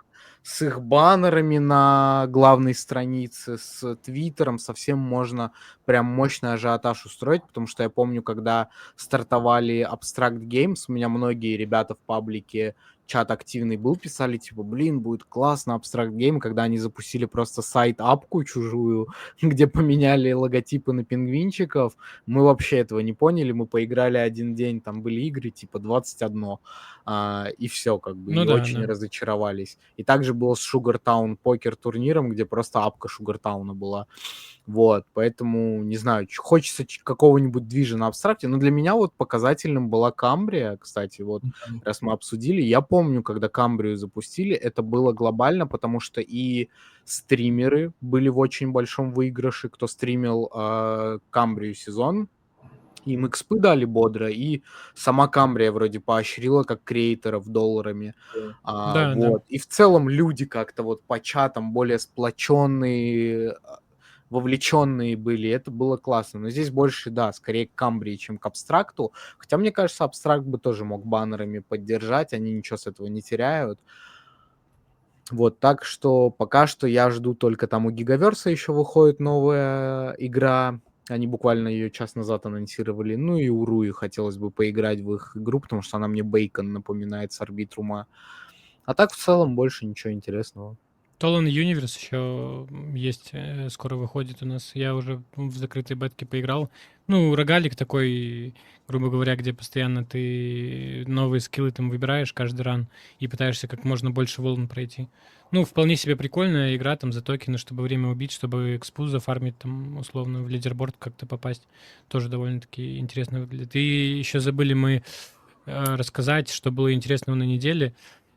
с их баннерами на главной странице, с Твиттером совсем можно прям мощный ажиотаж устроить, потому что я помню, когда стартовали Abstract Games, у меня многие ребята в паблике, чат активный был, писали, типа, блин, будет классно Abstract Game, когда они запустили просто сайт-апку чужую, где поменяли логотипы на пингвинчиков. Мы вообще этого не поняли, мы поиграли один день, там были игры типа 21, и все как бы, Ну и да, очень да. разочаровались. И также было с Sugar Town покер турниром, где просто апка Sugar Town была. Вот, поэтому, не знаю, хочется какого-нибудь движа на абстракте, но для меня вот показательным была Камбрия, кстати, вот, раз мы обсудили. Я помню, когда Камбрию запустили, это было глобально, потому что и стримеры были в очень большом выигрыше, кто стримил Камбрию сезон, им экспы дали бодро, и сама Камбрия вроде поощрила как креаторов долларами. Да, да. Вот. И в целом люди как-то вот по чатам более сплоченные, вовлеченные были. Это было классно. Но здесь больше, да, скорее к Камбрии, чем к абстракту. Хотя, мне кажется, абстракт бы тоже мог баннерами поддержать. Они ничего с этого не теряют. Вот, так что пока что я жду только там у Гигаверса еще выходит новая игра. Они буквально ее час назад анонсировали. Ну и у Руи хотелось бы поиграть в их игру, потому что она мне Бейкон напоминает с Арбитрума. А так в целом больше ничего интересного. Stolen Universe еще есть, скоро выходит у нас. Я уже в закрытой бетке поиграл. Ну, рогалик такой, грубо говоря, где постоянно ты новые скиллы там выбираешь каждый ран и пытаешься как можно больше волн пройти. Ну, вполне себе прикольная игра там за токены, чтобы время убить, чтобы экспу зафармить там условно в лидерборд как-то попасть. Тоже довольно-таки интересно выглядит. И еще забыли мы рассказать, что было интересного на неделе.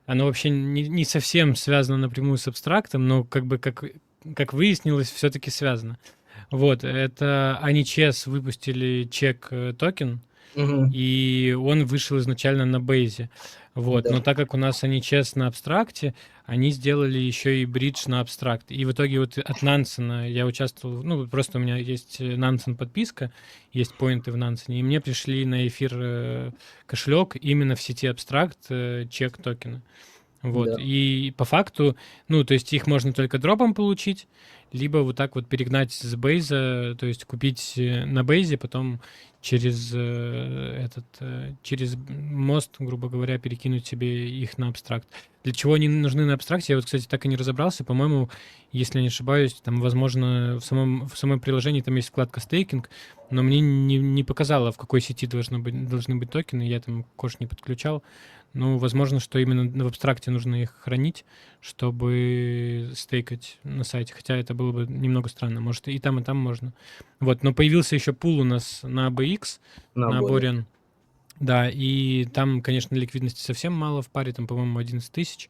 Оно вообще не совсем связано напрямую с абстрактом, но как бы как выяснилось, все-таки связано. Вот, это AnyChess выпустили чек токен, Мгм. и он вышел изначально на бейзе. Вот, Да. но так как у нас AnyChess на абстракте, они сделали еще и бридж на абстракт. И в итоге вот от Нансена я участвовал, ну, просто у меня есть Нансен подписка, есть поинты в Нансене, и мне пришли на эфир кошелек именно в сети абстракт чек токена. Вот, Да. и по факту, ну, то есть их можно только дропом получить, либо вот так вот перегнать с бейза, то есть купить на бейзе, потом через через мост, грубо говоря, перекинуть себе их на абстракт. Для чего они нужны на абстракте, я вот, кстати, так и не разобрался. По-моему, если не ошибаюсь, там, возможно, в самом приложении там есть вкладка стейкинг, но мне не показало, в какой сети должны быть токены, я там кош не подключал. Ну, возможно, что именно в абстракте нужно их хранить, чтобы стейкать на сайте. Хотя это было бы немного странно. Может, и там можно. Вот, но появился еще пул у нас на ABX, на Боре. Borean. Да, и там, конечно, ликвидности совсем мало в паре, там, по-моему, 11 тысяч.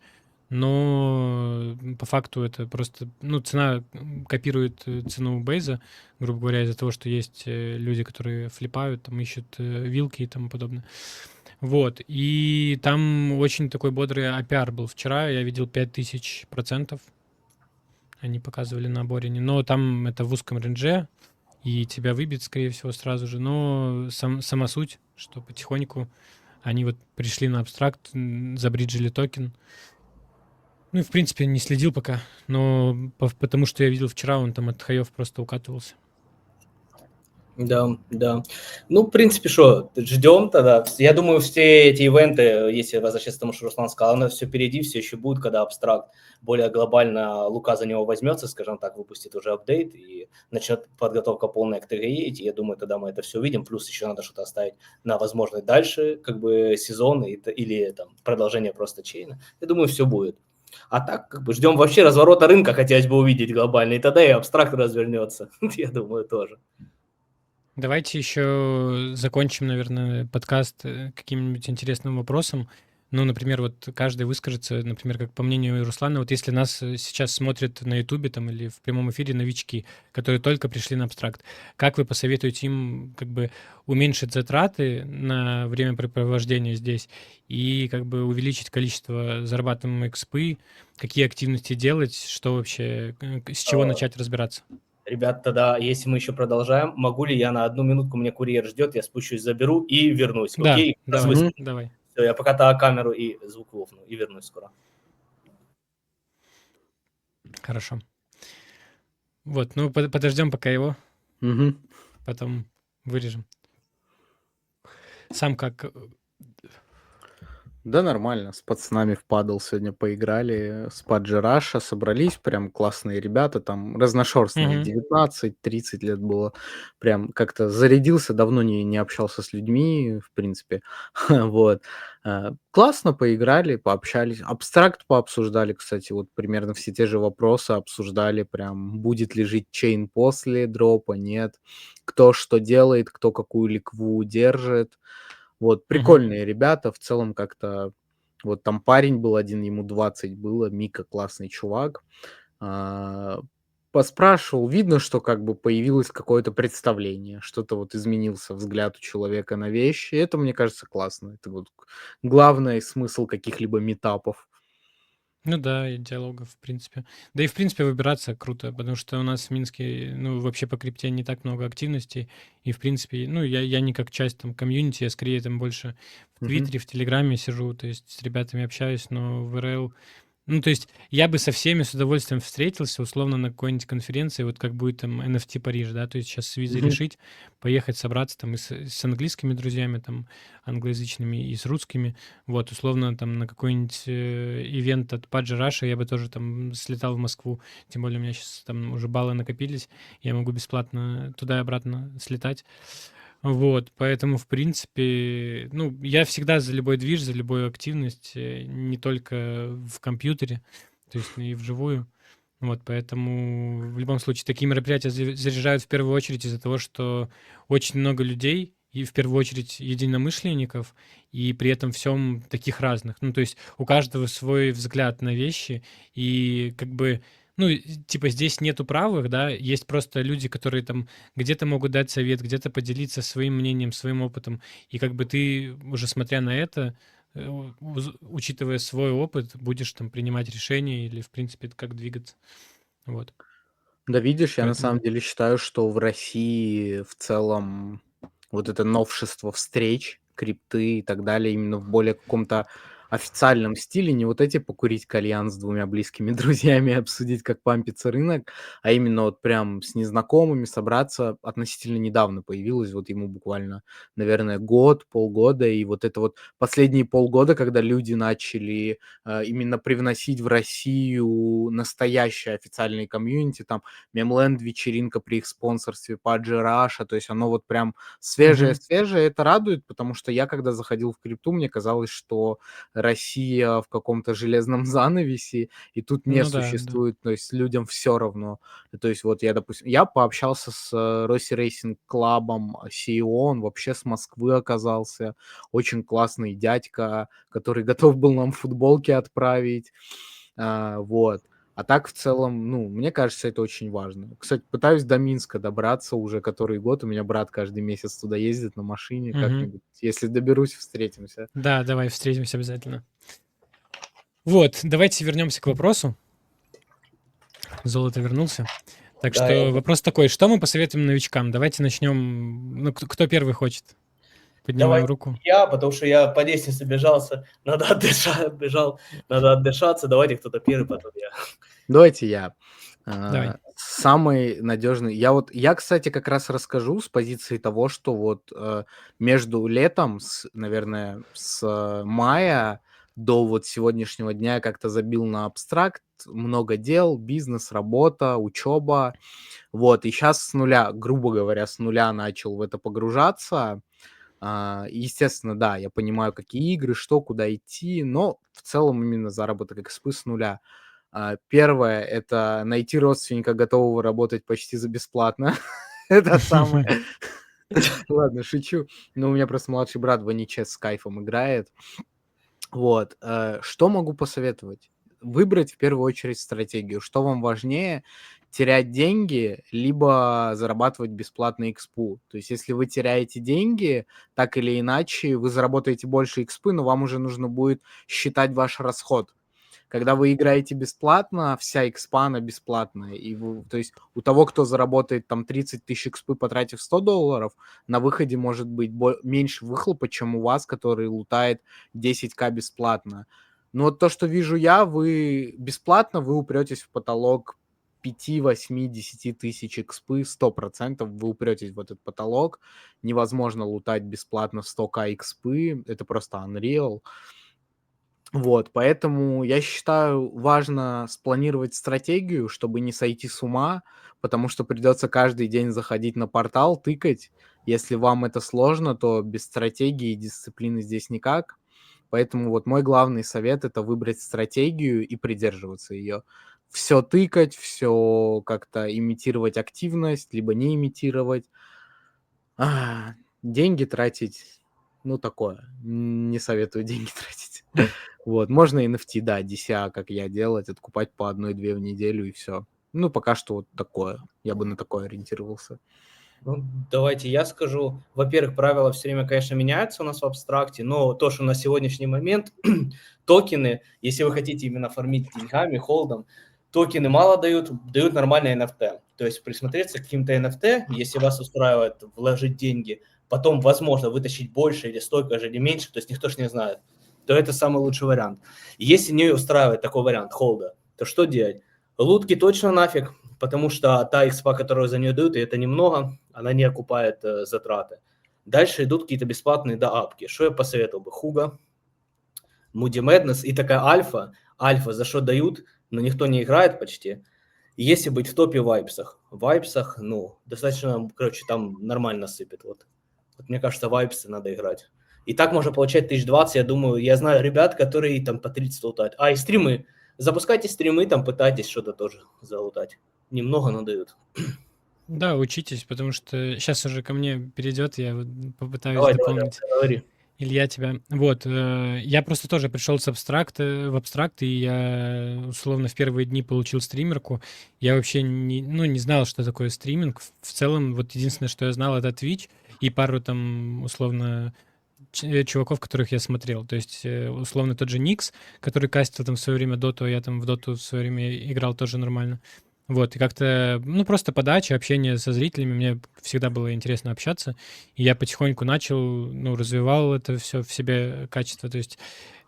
Но по факту это просто, ну, цена копирует цену бейза, грубо говоря, из-за того, что есть люди, которые флипают, там ищут вилки и тому подобное. Вот, и там очень такой бодрый APR был вчера, я видел 5000%, они показывали на Борине, но там это в узком рендже, и тебя выбьет, скорее всего, сразу же, но сама суть, что потихоньку они вот пришли на абстракт, забриджили токен. Ну и, в принципе, не следил пока, но потому что я видел вчера, он там от хаев просто укатывался. Да, да. Ну, в принципе, что, ждем тогда. Я думаю, все эти ивенты, если возвращаться к тому, что Руслан сказал, оно все впереди, все еще будет, когда абстракт более глобально, Лука за него возьмется, скажем так, выпустит уже апдейт и начнет подготовка полная к ТГИ. И я думаю, тогда мы это все увидим. Плюс еще надо что-то оставить на возможный дальше как бы сезон или там продолжение просто чейна. Я думаю, все будет. А так, как бы ждем вообще разворота рынка, хотелось бы увидеть глобально, и тогда и абстракт развернется. Я думаю, тоже. Давайте еще закончим, наверное, подкаст каким-нибудь интересным вопросом. Ну, например, вот каждый выскажется, например, как по мнению Руслана, вот если нас сейчас смотрят на Ютубе там или в прямом эфире новички, которые только пришли на абстракт, как вы посоветуете им как бы уменьшить затраты на времяпрепровождение здесь и как бы увеличить количество зарабатываемой экспы, какие активности делать, что вообще, с чего начать разбираться? Ребят, тогда, если мы еще продолжаем, могу ли я на 1 минутку, мне курьер ждет, я спущусь, заберу и вернусь, Да, окей? давай, Мгм. давай. Все, я пока тогда камеру и звук лопну, и вернусь скоро. Хорошо. Вот, ну подождем пока его, Мгм. потом вырежем. Сам как... Да, нормально. С пацанами в падл сегодня поиграли. С Паджи Раша собрались. Прям классные ребята. Там разношерстные. Мгм. 19-30 лет было. Прям как-то зарядился. Давно не общался с людьми, в принципе. Вот. Классно поиграли, пообщались. Абстракт пообсуждали, кстати. Вот примерно все те же вопросы обсуждали. Прям будет ли жить чейн после дропа, нет. Кто что делает, кто какую ликву держит. Вот, Мгм. прикольные ребята, в целом как-то. Вот там парень был один, ему 20 было, Мика классный чувак. А, Поспрашивал, видно, что как бы появилось какое-то представление, что-то вот изменился взгляд у человека на вещи. Это, мне кажется, классно. Это вот главный смысл каких-либо метапов. Ну да, и диалогов, в принципе. Да и, в принципе, выбираться круто, потому что у нас в Минске, ну, вообще по крипте не так много активностей. И, в принципе, ну, я не как часть там комьюнити, я скорее там больше в Мгм. Твиттере, в Телеграме сижу, то есть с ребятами общаюсь, но в РЛ. Ну, то есть я бы со всеми с удовольствием встретился, условно, на какой-нибудь конференции, вот как будет там NFT Париж, да, то есть сейчас с визой Мгм. решить, поехать собраться там и с английскими друзьями, там, англоязычными, и с русскими, вот, условно, там, на какой-нибудь ивент от Паджи Раша я бы тоже там слетал в Москву, тем более у меня сейчас там уже баллы накопились, я могу бесплатно туда и обратно слетать. Вот, поэтому, в принципе, ну, я всегда за любой движ, за любую активность, не только в компьютере, то есть и вживую. Вот, поэтому в любом случае такие мероприятия заряжают в первую очередь из-за того, что очень много людей, и в первую очередь единомышленников, и при этом всем таких разных. Ну, то есть у каждого свой взгляд на вещи, и как бы, ну, типа здесь нету правых, да, есть просто люди, которые там где-то могут дать совет, где-то поделиться своим мнением, своим опытом, и как бы ты, уже смотря на это, учитывая свой опыт, будешь там принимать решения или, в принципе, как двигаться. Вот. Да, видишь, я на Поэтому... самом деле считаю, что в России в целом вот это новшество встреч, крипты и так далее именно в более каком-то официальном стиле, не вот эти покурить кальян с 2 близкими друзьями и обсудить, как пампится рынок, а именно вот прям с незнакомыми собраться относительно недавно появилось, вот ему буквально, наверное, год, полгода, и вот это вот последние полгода, когда люди начали именно привносить в Россию настоящие официальные комьюнити, там Мемленд, вечеринка при их спонсорстве, Паджи Раша, то есть оно вот прям Мгм. свежее-свежее, это радует, потому что я, когда заходил в крипту, мне казалось, что Россия в каком-то железном занавесе, и тут не Ну да, да. существует, то есть людям все равно. То есть вот я, допустим, я пообщался с Росси Рейсинг Клабом, CEO, он вообще с Москвы оказался, очень классный дядька, который готов был нам футболки отправить, вот. А так в целом, ну, мне кажется, это очень важно. Кстати, пытаюсь до Минска добраться уже который год. У меня брат каждый месяц туда ездит на машине. Мгм. Как-нибудь, если доберусь, встретимся. Да, давай встретимся обязательно. Вот, давайте вернемся к вопросу. Золото вернулся. Так Да, что вопрос такой, что мы посоветуем новичкам? Давайте начнем. Ну, кто первый хочет? Поднимаем давай руку. я, потому что я по лестнице бежался, надо отдышаться, надо отдышаться. Давайте кто-то первый, потом я. Давайте я. Давай. Самый надежный. Я, кстати, как раз расскажу с позиции того, что вот между летом, наверное, с мая до вот сегодняшнего дня я как-то забил на абстракт, много дел, бизнес, работа, учеба. Вот, и сейчас с нуля, грубо говоря, с нуля начал в это погружаться. Естественно, да, я понимаю, какие игры, что, куда идти, но в целом именно заработок XP с нуля. Первое — это найти родственника, готового работать почти за бесплатно. Это самое. Ладно, шучу. Но у меня просто младший брат в НЧС с кайфом играет. Вот. Что могу посоветовать? Выбрать в первую очередь стратегию. Что вам важнее? Терять деньги, либо зарабатывать бесплатно экспу. То есть, если вы теряете деньги, так или иначе, вы заработаете больше экспы, но вам уже нужно будет считать ваш расход. Когда вы играете бесплатно, вся экспа, она бесплатная. И то есть у того, кто заработает там 30 тысяч экспы, потратив $100, на выходе может быть меньше выхлопа, чем у вас, который лутает 10к бесплатно. Но вот то, что вижу я, вы бесплатно, вы упретесь в потолок 5, 8, 10 тысяч экспы, 100% вы упретесь в этот потолок. Невозможно лутать бесплатно 100к экспы, это просто unreal. Вот, поэтому я считаю, важно спланировать стратегию, чтобы не сойти с ума, потому что придется каждый день заходить на портал, тыкать. Если вам это сложно, то без стратегии и дисциплины здесь никак. Поэтому вот мой главный совет — это выбрать стратегию и придерживаться ее. Все тыкать, все как-то имитировать активность, либо не имитировать. Деньги тратить, ну, такое. Не советую деньги тратить. Вот, можно NFT, да, DCA, как я, делать, откупать по 1-2 в неделю и все. Ну, пока что вот такое. Я бы на такое ориентировался. Ну, давайте я скажу. Во-первых, правила все время, конечно, меняются у нас в абстракте, но то, что на сегодняшний момент токены, если вы хотите именно фармить деньгами, холдом, токены мало дают, дают нормальные NFT. То есть присмотреться к каким-то NFT, если вас устраивает вложить деньги, потом, возможно, вытащить больше или столько же, или меньше, то есть никто ж не знает, то это самый лучший вариант. Если не устраивает такой вариант холда, то что делать? Лутки точно нафиг, потому что та экспа, которую за нее дают, и это немного, она не окупает затраты. Дальше идут какие-то бесплатные доапки. Что я посоветовал бы? Хуга, Moody Madness и такая альфа. Альфа за что дают, но никто не играет почти. Если быть в топе в вайпсах. В вайпсах, ну, достаточно, короче, там нормально сыпет. Вот мне кажется, вайпсы надо играть. И так можно получать 1020, я думаю, я знаю ребят, которые там по 30 лутают. И стримы. Запускайте стримы, там пытайтесь что-то тоже залутать. Немного, но дают. Да, учитесь, потому что сейчас уже ко мне перейдет, я вот попытаюсь Давай, дополнить. говори. Илья тебя. Вот, я просто тоже пришел с абстракта в абстракт, и я условно в первые дни получил стримерку. Я вообще не знал, что такое стриминг. В целом, вот единственное, что я знал, это Twitch и пару там условно чуваков, которых я смотрел. То есть, условно, тот же Никс, который кастил там в свое время доту, а я там в доту в свое время играл тоже нормально. Вот, и как-то, ну, просто подача, общение со зрителями, мне всегда было интересно общаться, и я потихоньку начал, ну, развивал это все в себе качество, то есть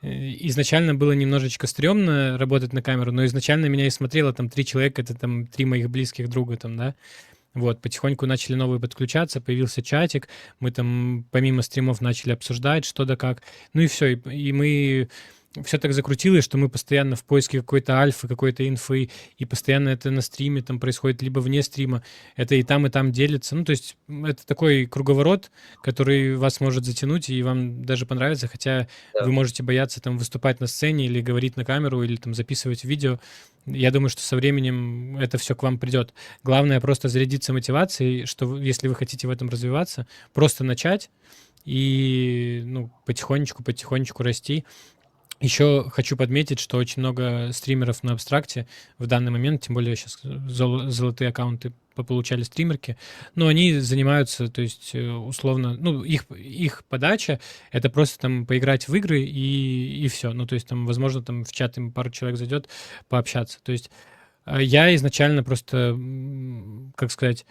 изначально было немножечко стрёмно работать на камеру, но изначально меня и смотрело там 3 человека, это там 3 моих близких друга там, да, вот, потихоньку начали новые подключаться, появился чатик, мы там помимо стримов начали обсуждать что да как, ну и все, и мы все так закрутилось, что мы постоянно в поиске какой-то альфы, какой-то инфы, и постоянно это на стриме там происходит, либо вне стрима, это и там делится. Ну, то есть это такой круговорот, который вас может затянуть, и вам даже понравится, хотя вы можете бояться там выступать на сцене или говорить на камеру, или там записывать видео. Я думаю, что со временем это все к вам придет. Главное просто зарядиться мотивацией, что если вы хотите в этом развиваться, просто начать и, ну, потихонечку расти. Еще хочу подметить, что очень много стримеров на абстракте в данный момент, тем более сейчас золотые аккаунты получали стримерки, но они занимаются, то есть условно, ну, их подача — это просто там поиграть в игры и все. Ну, то есть там, возможно, там в чат им пару человек зайдет пообщаться. То есть я изначально просто, как сказать,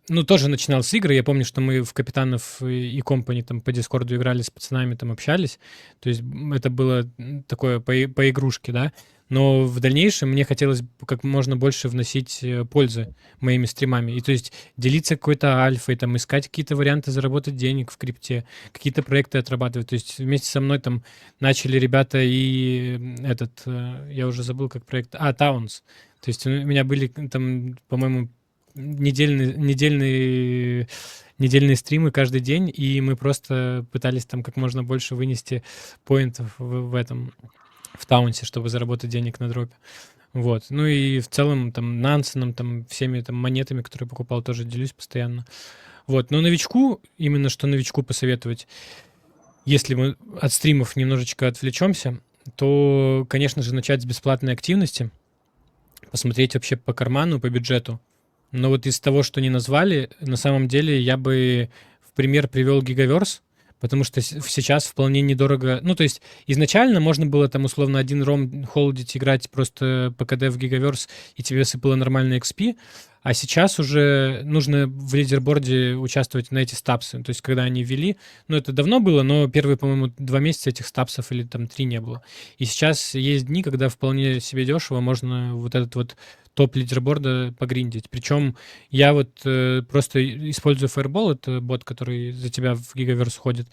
ну, тоже начинал с игры. Я помню, что мы в Капитанов и Компани там по Дискорду играли с пацанами, там общались. То есть это было такое по игрушке, да. Но в дальнейшем мне хотелось как можно больше вносить пользы моими стримами. И то есть делиться какой-то альфой, там, искать какие-то варианты заработать денег в крипте, какие-то проекты отрабатывать. То есть вместе со мной там начали ребята и я уже забыл, как проект, Towns. То есть у меня были там, по-моему, недельные стримы каждый день, и мы просто пытались там как можно больше вынести поинтов в таунсе, чтобы заработать денег на дропе. Вот. Ну и в целом там Нансеном, там всеми там монетами, которые покупал, тоже делюсь постоянно. Вот. Но новичку, именно что новичку посоветовать, если мы от стримов немножечко отвлечемся, то, конечно же, начать с бесплатной активности, посмотреть вообще по карману, по бюджету. Но вот из того, что не назвали, на самом деле я бы в пример привел Gigaverse, потому что сейчас вполне недорого. Ну, то есть изначально можно было там условно один ром холдить, играть просто по КД в Gigaverse, и тебе сыпало нормальный XP, а сейчас уже нужно в лидерборде участвовать на эти стапсы. То есть когда они ввели, ну, это давно было, но первые, по-моему, 2 месяца этих стапсов или там 3 не было. И сейчас есть дни, когда вполне себе дешево можно вот этот вот топ лидерборда погриндить. Причем я вот просто использую Fireball, это бот, который за тебя в Gigaverse ходит.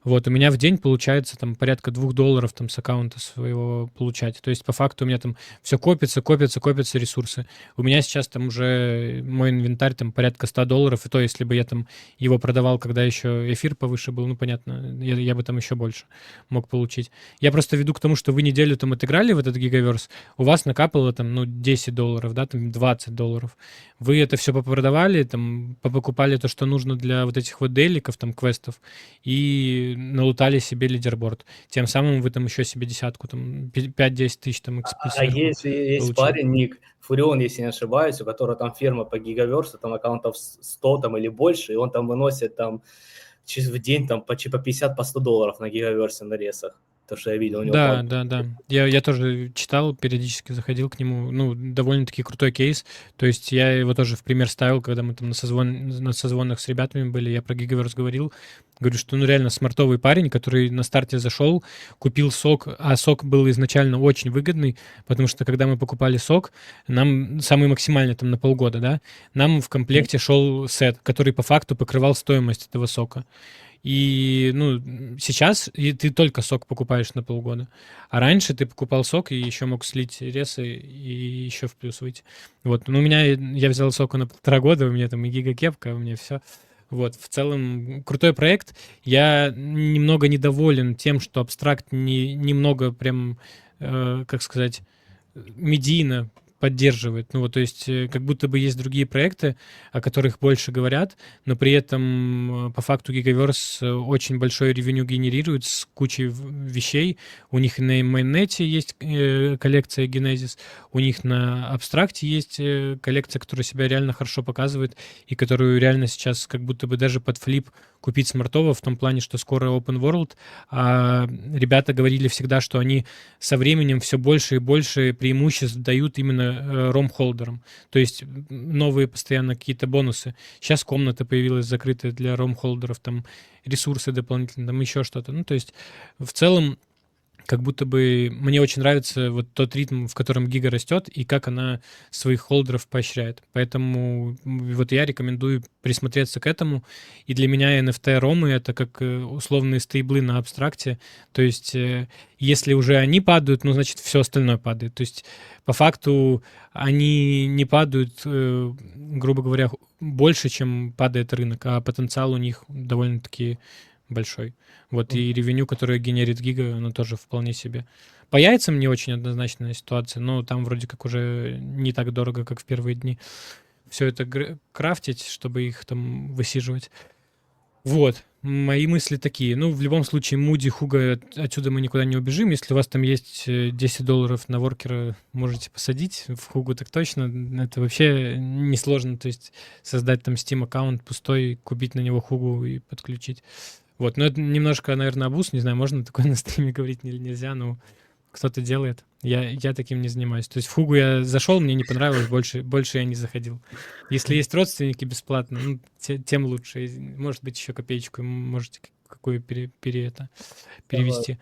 Вот, у меня в день получается там порядка $2 там с аккаунта своего получать. То есть по факту у меня там все копится ресурсы. У меня сейчас там уже мой инвентарь там порядка $100, и то, если бы я там его продавал, когда еще эфир повыше был, ну, понятно, я бы там еще больше мог получить. Я просто веду к тому, что вы неделю там отыграли в этот Gigaverse, у вас накапало там, ну, $10, да, там $20. Вы это все попродавали, там, покупали то, что нужно для вот этих вот дейликов, там, квестов, и налутали себе лидерборд. Тем самым вы там еще себе десятку, там, 5-10 тысяч там XP сверху Есть получили. парень, ник Фурион, если не ошибаюсь, у которого там ферма по Гигаверсу, там аккаунтов 100 там или больше, и он там выносит там в день там по 50, по $100 на Гигаверсе на ресах. То, что я видел у него. Да. Я тоже читал, периодически заходил к нему. Ну, довольно-таки крутой кейс. То есть я его тоже в пример ставил, когда мы там на созвонах с ребятами были, я про Gigaverse говорил. Говорю, что ну реально смартовый парень, который на старте зашел, купил сок, а сок был изначально очень выгодный, потому что когда мы покупали сок, нам самый максимальный там на полгода, да, нам в комплекте шел сет, который по факту покрывал стоимость этого сока. И, ну, сейчас ты только сок покупаешь на полгода. А раньше ты покупал сок и еще мог слить ресы и еще в плюс выйти. Вот. Но я взял сока на 1,5 года, у меня там и гигакепка, у меня все. Вот, в целом, крутой проект. Я немного недоволен тем, что абстракт немного прям, как сказать, медийно поддерживает. Ну вот, то есть как будто бы есть другие проекты, о которых больше говорят, но при этом по факту Gigaverse очень большой ревеню генерирует с кучей вещей. У них на майннете есть коллекция Genesis, у них на абстракте есть коллекция, которая себя реально хорошо показывает и которую реально сейчас как будто бы даже под флип купить смартово в том плане, что скоро open world, а ребята говорили всегда, что они со временем все больше и больше преимуществ дают именно ром-холдерам. То есть новые постоянно какие-то бонусы. Сейчас комната появилась закрытая для ром-холдеров, там ресурсы дополнительные, там еще что-то. Ну, то есть в целом как будто бы мне очень нравится вот тот ритм, в котором Гига растет, и как она своих холдеров поощряет. Поэтому вот я рекомендую присмотреться к этому. И для меня NFT-ромы — это как условные стейблы на абстракте. То есть если уже они падают, ну, значит, все остальное падает. То есть по факту они не падают, грубо говоря, больше, чем падает рынок, а потенциал у них довольно-таки большой. Вот, и ревеню, которое генерит Гига, оно тоже вполне себе. По яйцам не очень однозначная ситуация, но там вроде как уже не так дорого, как в первые дни. Все это крафтить, чтобы их там высиживать. Вот, мои мысли такие. Ну, в любом случае, Муди, Хуга, отсюда мы никуда не убежим. Если у вас там есть $10 на воркера, можете посадить. В Хугу так точно. Это вообще несложно. То есть создать там Steam аккаунт пустой, купить на него Хугу и подключить. Вот, но это немножко, наверное, абуз, не знаю, можно такое на стриме говорить или нельзя, но кто-то делает. Я таким не занимаюсь. То есть в Хугу я зашел, мне не понравилось, больше я не заходил. Если есть родственники бесплатно, ну, тем лучше. И, может быть, еще копеечку можете какую перевести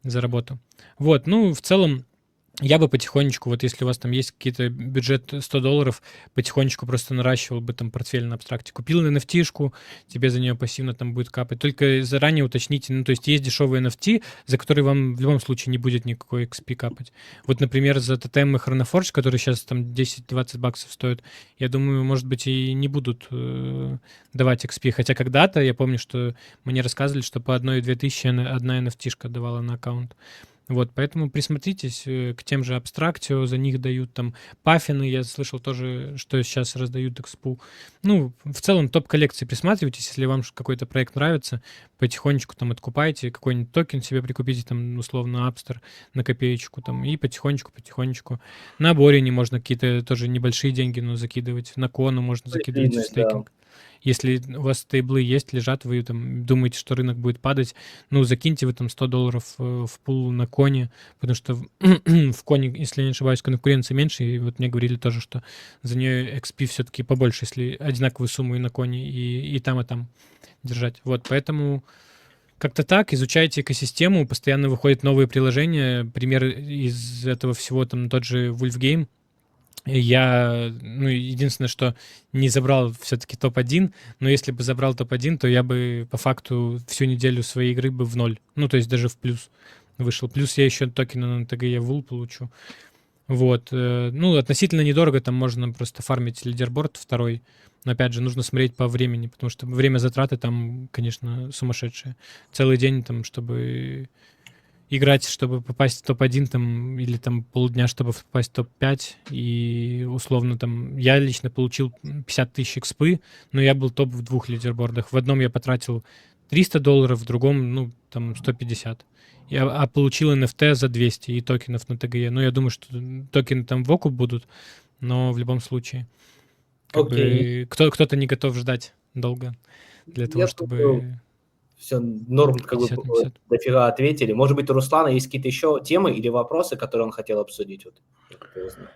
за работу. Вот, ну, в целом, я бы потихонечку, вот если у вас там есть какие-то бюджет $100, потихонечку просто наращивал бы там портфель на абстракте. Купил NFT-шку, тебе за нее пассивно там будет капать. Только заранее уточните, ну, то есть есть дешевые NFT, за которые вам в любом случае не будет никакой XP капать. Вот, например, за TTM и Chronoforge, которые сейчас там 10-20 баксов стоят, я думаю, может быть, и не будут давать XP. Хотя когда-то, я помню, что мне рассказывали, что по 1-2 тысячи одна NFT-шка давала на аккаунт. Вот, поэтому присмотритесь к тем же Абстрактио, за них дают там паффины, я слышал тоже, что сейчас раздают экспу. Ну, в целом топ-коллекции присматривайтесь, если вам какой-то проект нравится, потихонечку там откупайте, какой-нибудь токен себе прикупите, там, условно, Апстер на копеечку, там, и потихонечку. На Борине можно какие-то тоже небольшие деньги, но закидывать, на Кону можно закидывать в Ликвидность, да. стейкинг. Если у вас стейблы есть, лежат, вы там думаете, что рынок будет падать, ну, закиньте вы там $100 в пул на Коне, потому что в Коне, если я не ошибаюсь, конкуренции меньше, и вот мне говорили тоже, что за нее XP все-таки побольше, если одинаковую сумму и на Коне, и там держать. Вот, поэтому как-то так, изучайте экосистему, постоянно выходят новые приложения. Пример из этого всего там тот же Wolfgame. Я, ну, единственное, что не забрал все-таки топ-1, но если бы забрал топ-1, то я бы по факту всю неделю своей игры бы в ноль, ну, то есть даже в плюс вышел. Плюс я еще токены на ТГЕ Вул получу. Вот. Ну, относительно недорого, там можно просто фармить лидерборд второй. Но, опять же, нужно смотреть по времени, потому что время затраты там, конечно, сумасшедшие. Целый день там, чтобы играть, чтобы попасть в топ-1 там, или там полдня, чтобы попасть в топ-5, и условно там я лично получил 50 тысяч экспы, но я был топ в 2 лидербордах. В одном я потратил $300, в другом, ну, там 150. А получил NFT за 200 и токенов на ТГЕ. Ну, я думаю, что токены там в окуп будут, но в любом случае. Как Окей. бы кто-то не готов ждать долго для того, Я думаю, чтобы все норм, как бы 50 на 50. дофига ответили. Может быть, у Руслана есть какие-то еще темы или вопросы, которые он хотел обсудить? Вот, я хотел узнать.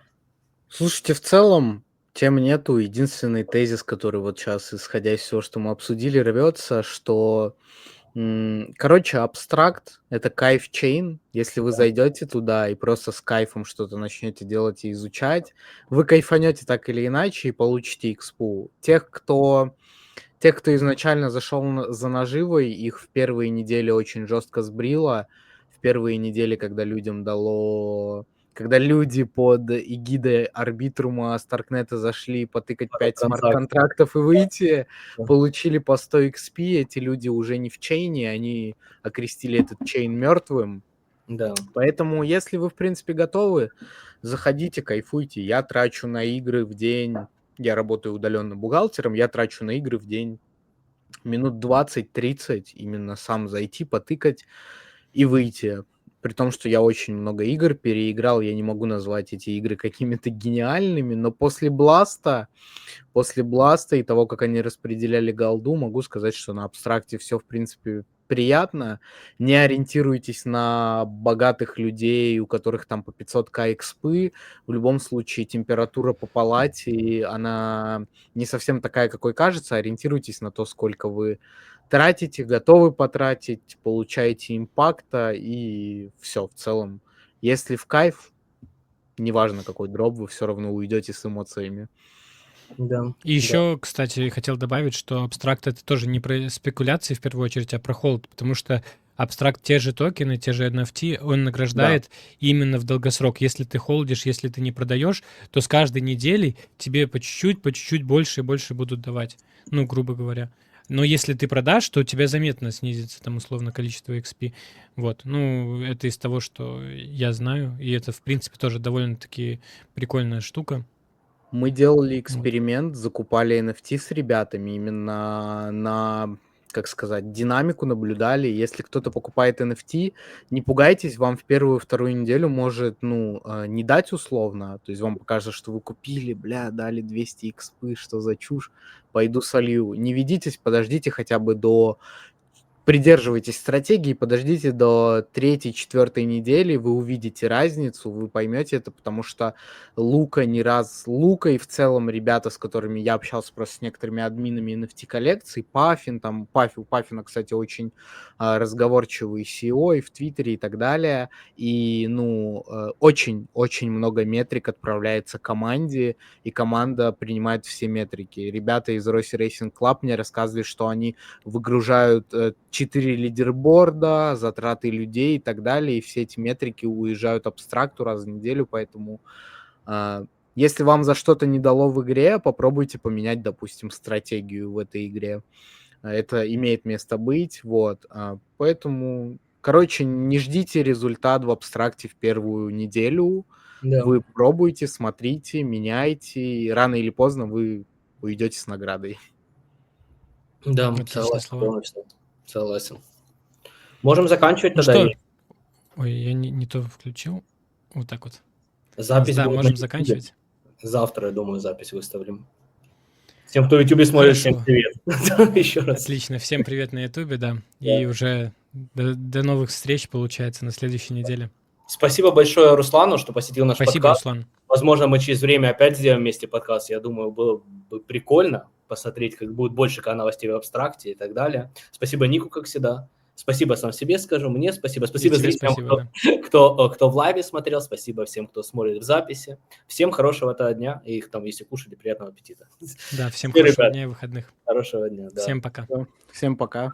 Слушайте, в целом тем нету. Единственный тезис, который вот сейчас, исходя из всего, что мы обсудили, рвется, что, короче, абстракт — это кайф-чейн. Если вы зайдете туда и просто с кайфом что-то начнете делать и изучать, вы кайфанете так или иначе и получите экспу. Тех, кто изначально зашел за наживой, их в первые недели очень жестко сбрило. В первые недели, когда люди под эгидой Арбитрума Старкнета зашли потыкать 5 Транзакции. смарт-контрактов и выйти, Да. получили по 100 XP, эти люди уже не в чейне, они окрестили этот чейн мертвым. Да. Поэтому, если вы, в принципе, готовы, заходите, кайфуйте. Я трачу на игры в день, я работаю удаленным бухгалтером, я трачу на игры в день минут 20-30, именно сам зайти, потыкать и выйти. При том, что я очень много игр переиграл, я не могу назвать эти игры какими-то гениальными, но после Бласта и того, как они распределяли голду, могу сказать, что на абстракте все, в принципе, приятно. Не ориентируйтесь на богатых людей, у которых там по 500к экспы. В любом случае температура по палате, она не совсем такая, какой кажется. Ориентируйтесь на то, сколько вы тратите, готовы потратить, получаете импакта, и все в целом. Если в кайф, неважно какой дроп, вы все равно уйдете с эмоциями. Да. И еще, кстати, хотел добавить, что абстракт — это тоже не про спекуляции в первую очередь, а про холд, потому что абстракт, те же токены, те же NFT, он награждает именно в долгосрок. Если ты холдишь, если ты не продаешь, то с каждой неделей тебе по чуть-чуть больше и больше будут давать, ну, грубо говоря. Но если ты продашь, то у тебя заметно снизится там условно количество XP. Вот, ну, это из того, что я знаю, и это, в принципе, тоже довольно-таки прикольная штука. Мы делали эксперимент, закупали NFT с ребятами, именно на, как сказать, динамику наблюдали. Если кто-то покупает NFT, не пугайтесь, вам в первую-вторую неделю может, не дать условно, то есть вам покажется, что вы купили, дали 200 экспы, что за чушь, пойду солью. Не ведитесь, подождите хотя бы до придерживайтесь стратегии, подождите до 3-4 недели, вы увидите разницу, вы поймете это, потому что Лука и в целом ребята, с которыми я общался просто с некоторыми админами NFT коллекций, Паффин, у Паффина, кстати, очень разговорчивый CEO и в Твиттере и так далее, и, очень-очень много метрик отправляется команде, и команда принимает все метрики. Ребята из Rossi Racing Club мне рассказывали, что они выгружают 4 лидерборда, затраты людей и так далее, и все эти метрики уезжают абстракту раз в неделю, поэтому если вам за что-то не дало в игре, попробуйте поменять, допустим, стратегию в этой игре. Это имеет место быть, вот. Поэтому, короче, не ждите результат в абстракте в первую неделю. Да. Вы пробуйте, смотрите, меняйте, и рано или поздно вы уйдете с наградой. Да, Отличные согласен слова. полностью. Согласен. Можем заканчивать Ну тогда. что? И Ой, я не то включил. Вот так вот. запись Да, будет на можем YouTube. заканчивать. Завтра, я думаю, запись выставим. Всем, кто в YouTube смотрит, всем Хорошо. привет. Еще раз. Отлично. Всем привет на Ютубе, да. Да. И уже до новых встреч, получается, на следующей неделе. Спасибо большое Руслану, что посетил наш Спасибо, подкаст. Руслан. Возможно, мы через время опять сделаем вместе подкаст. Я думаю, было бы прикольно посмотреть, как будет больше новостей в абстракте и так далее. Спасибо Нику, как всегда. Спасибо сам себе скажу, мне спасибо. Спасибо тебе зрителям, спасибо, кто в лайве смотрел. Спасибо всем, кто смотрит в записи. Всем хорошего этого дня. И там, если кушали, приятного аппетита. Да, всем Все, хорошего ребят, дня и выходных. хорошего дня. Да. Всем пока. Всем пока.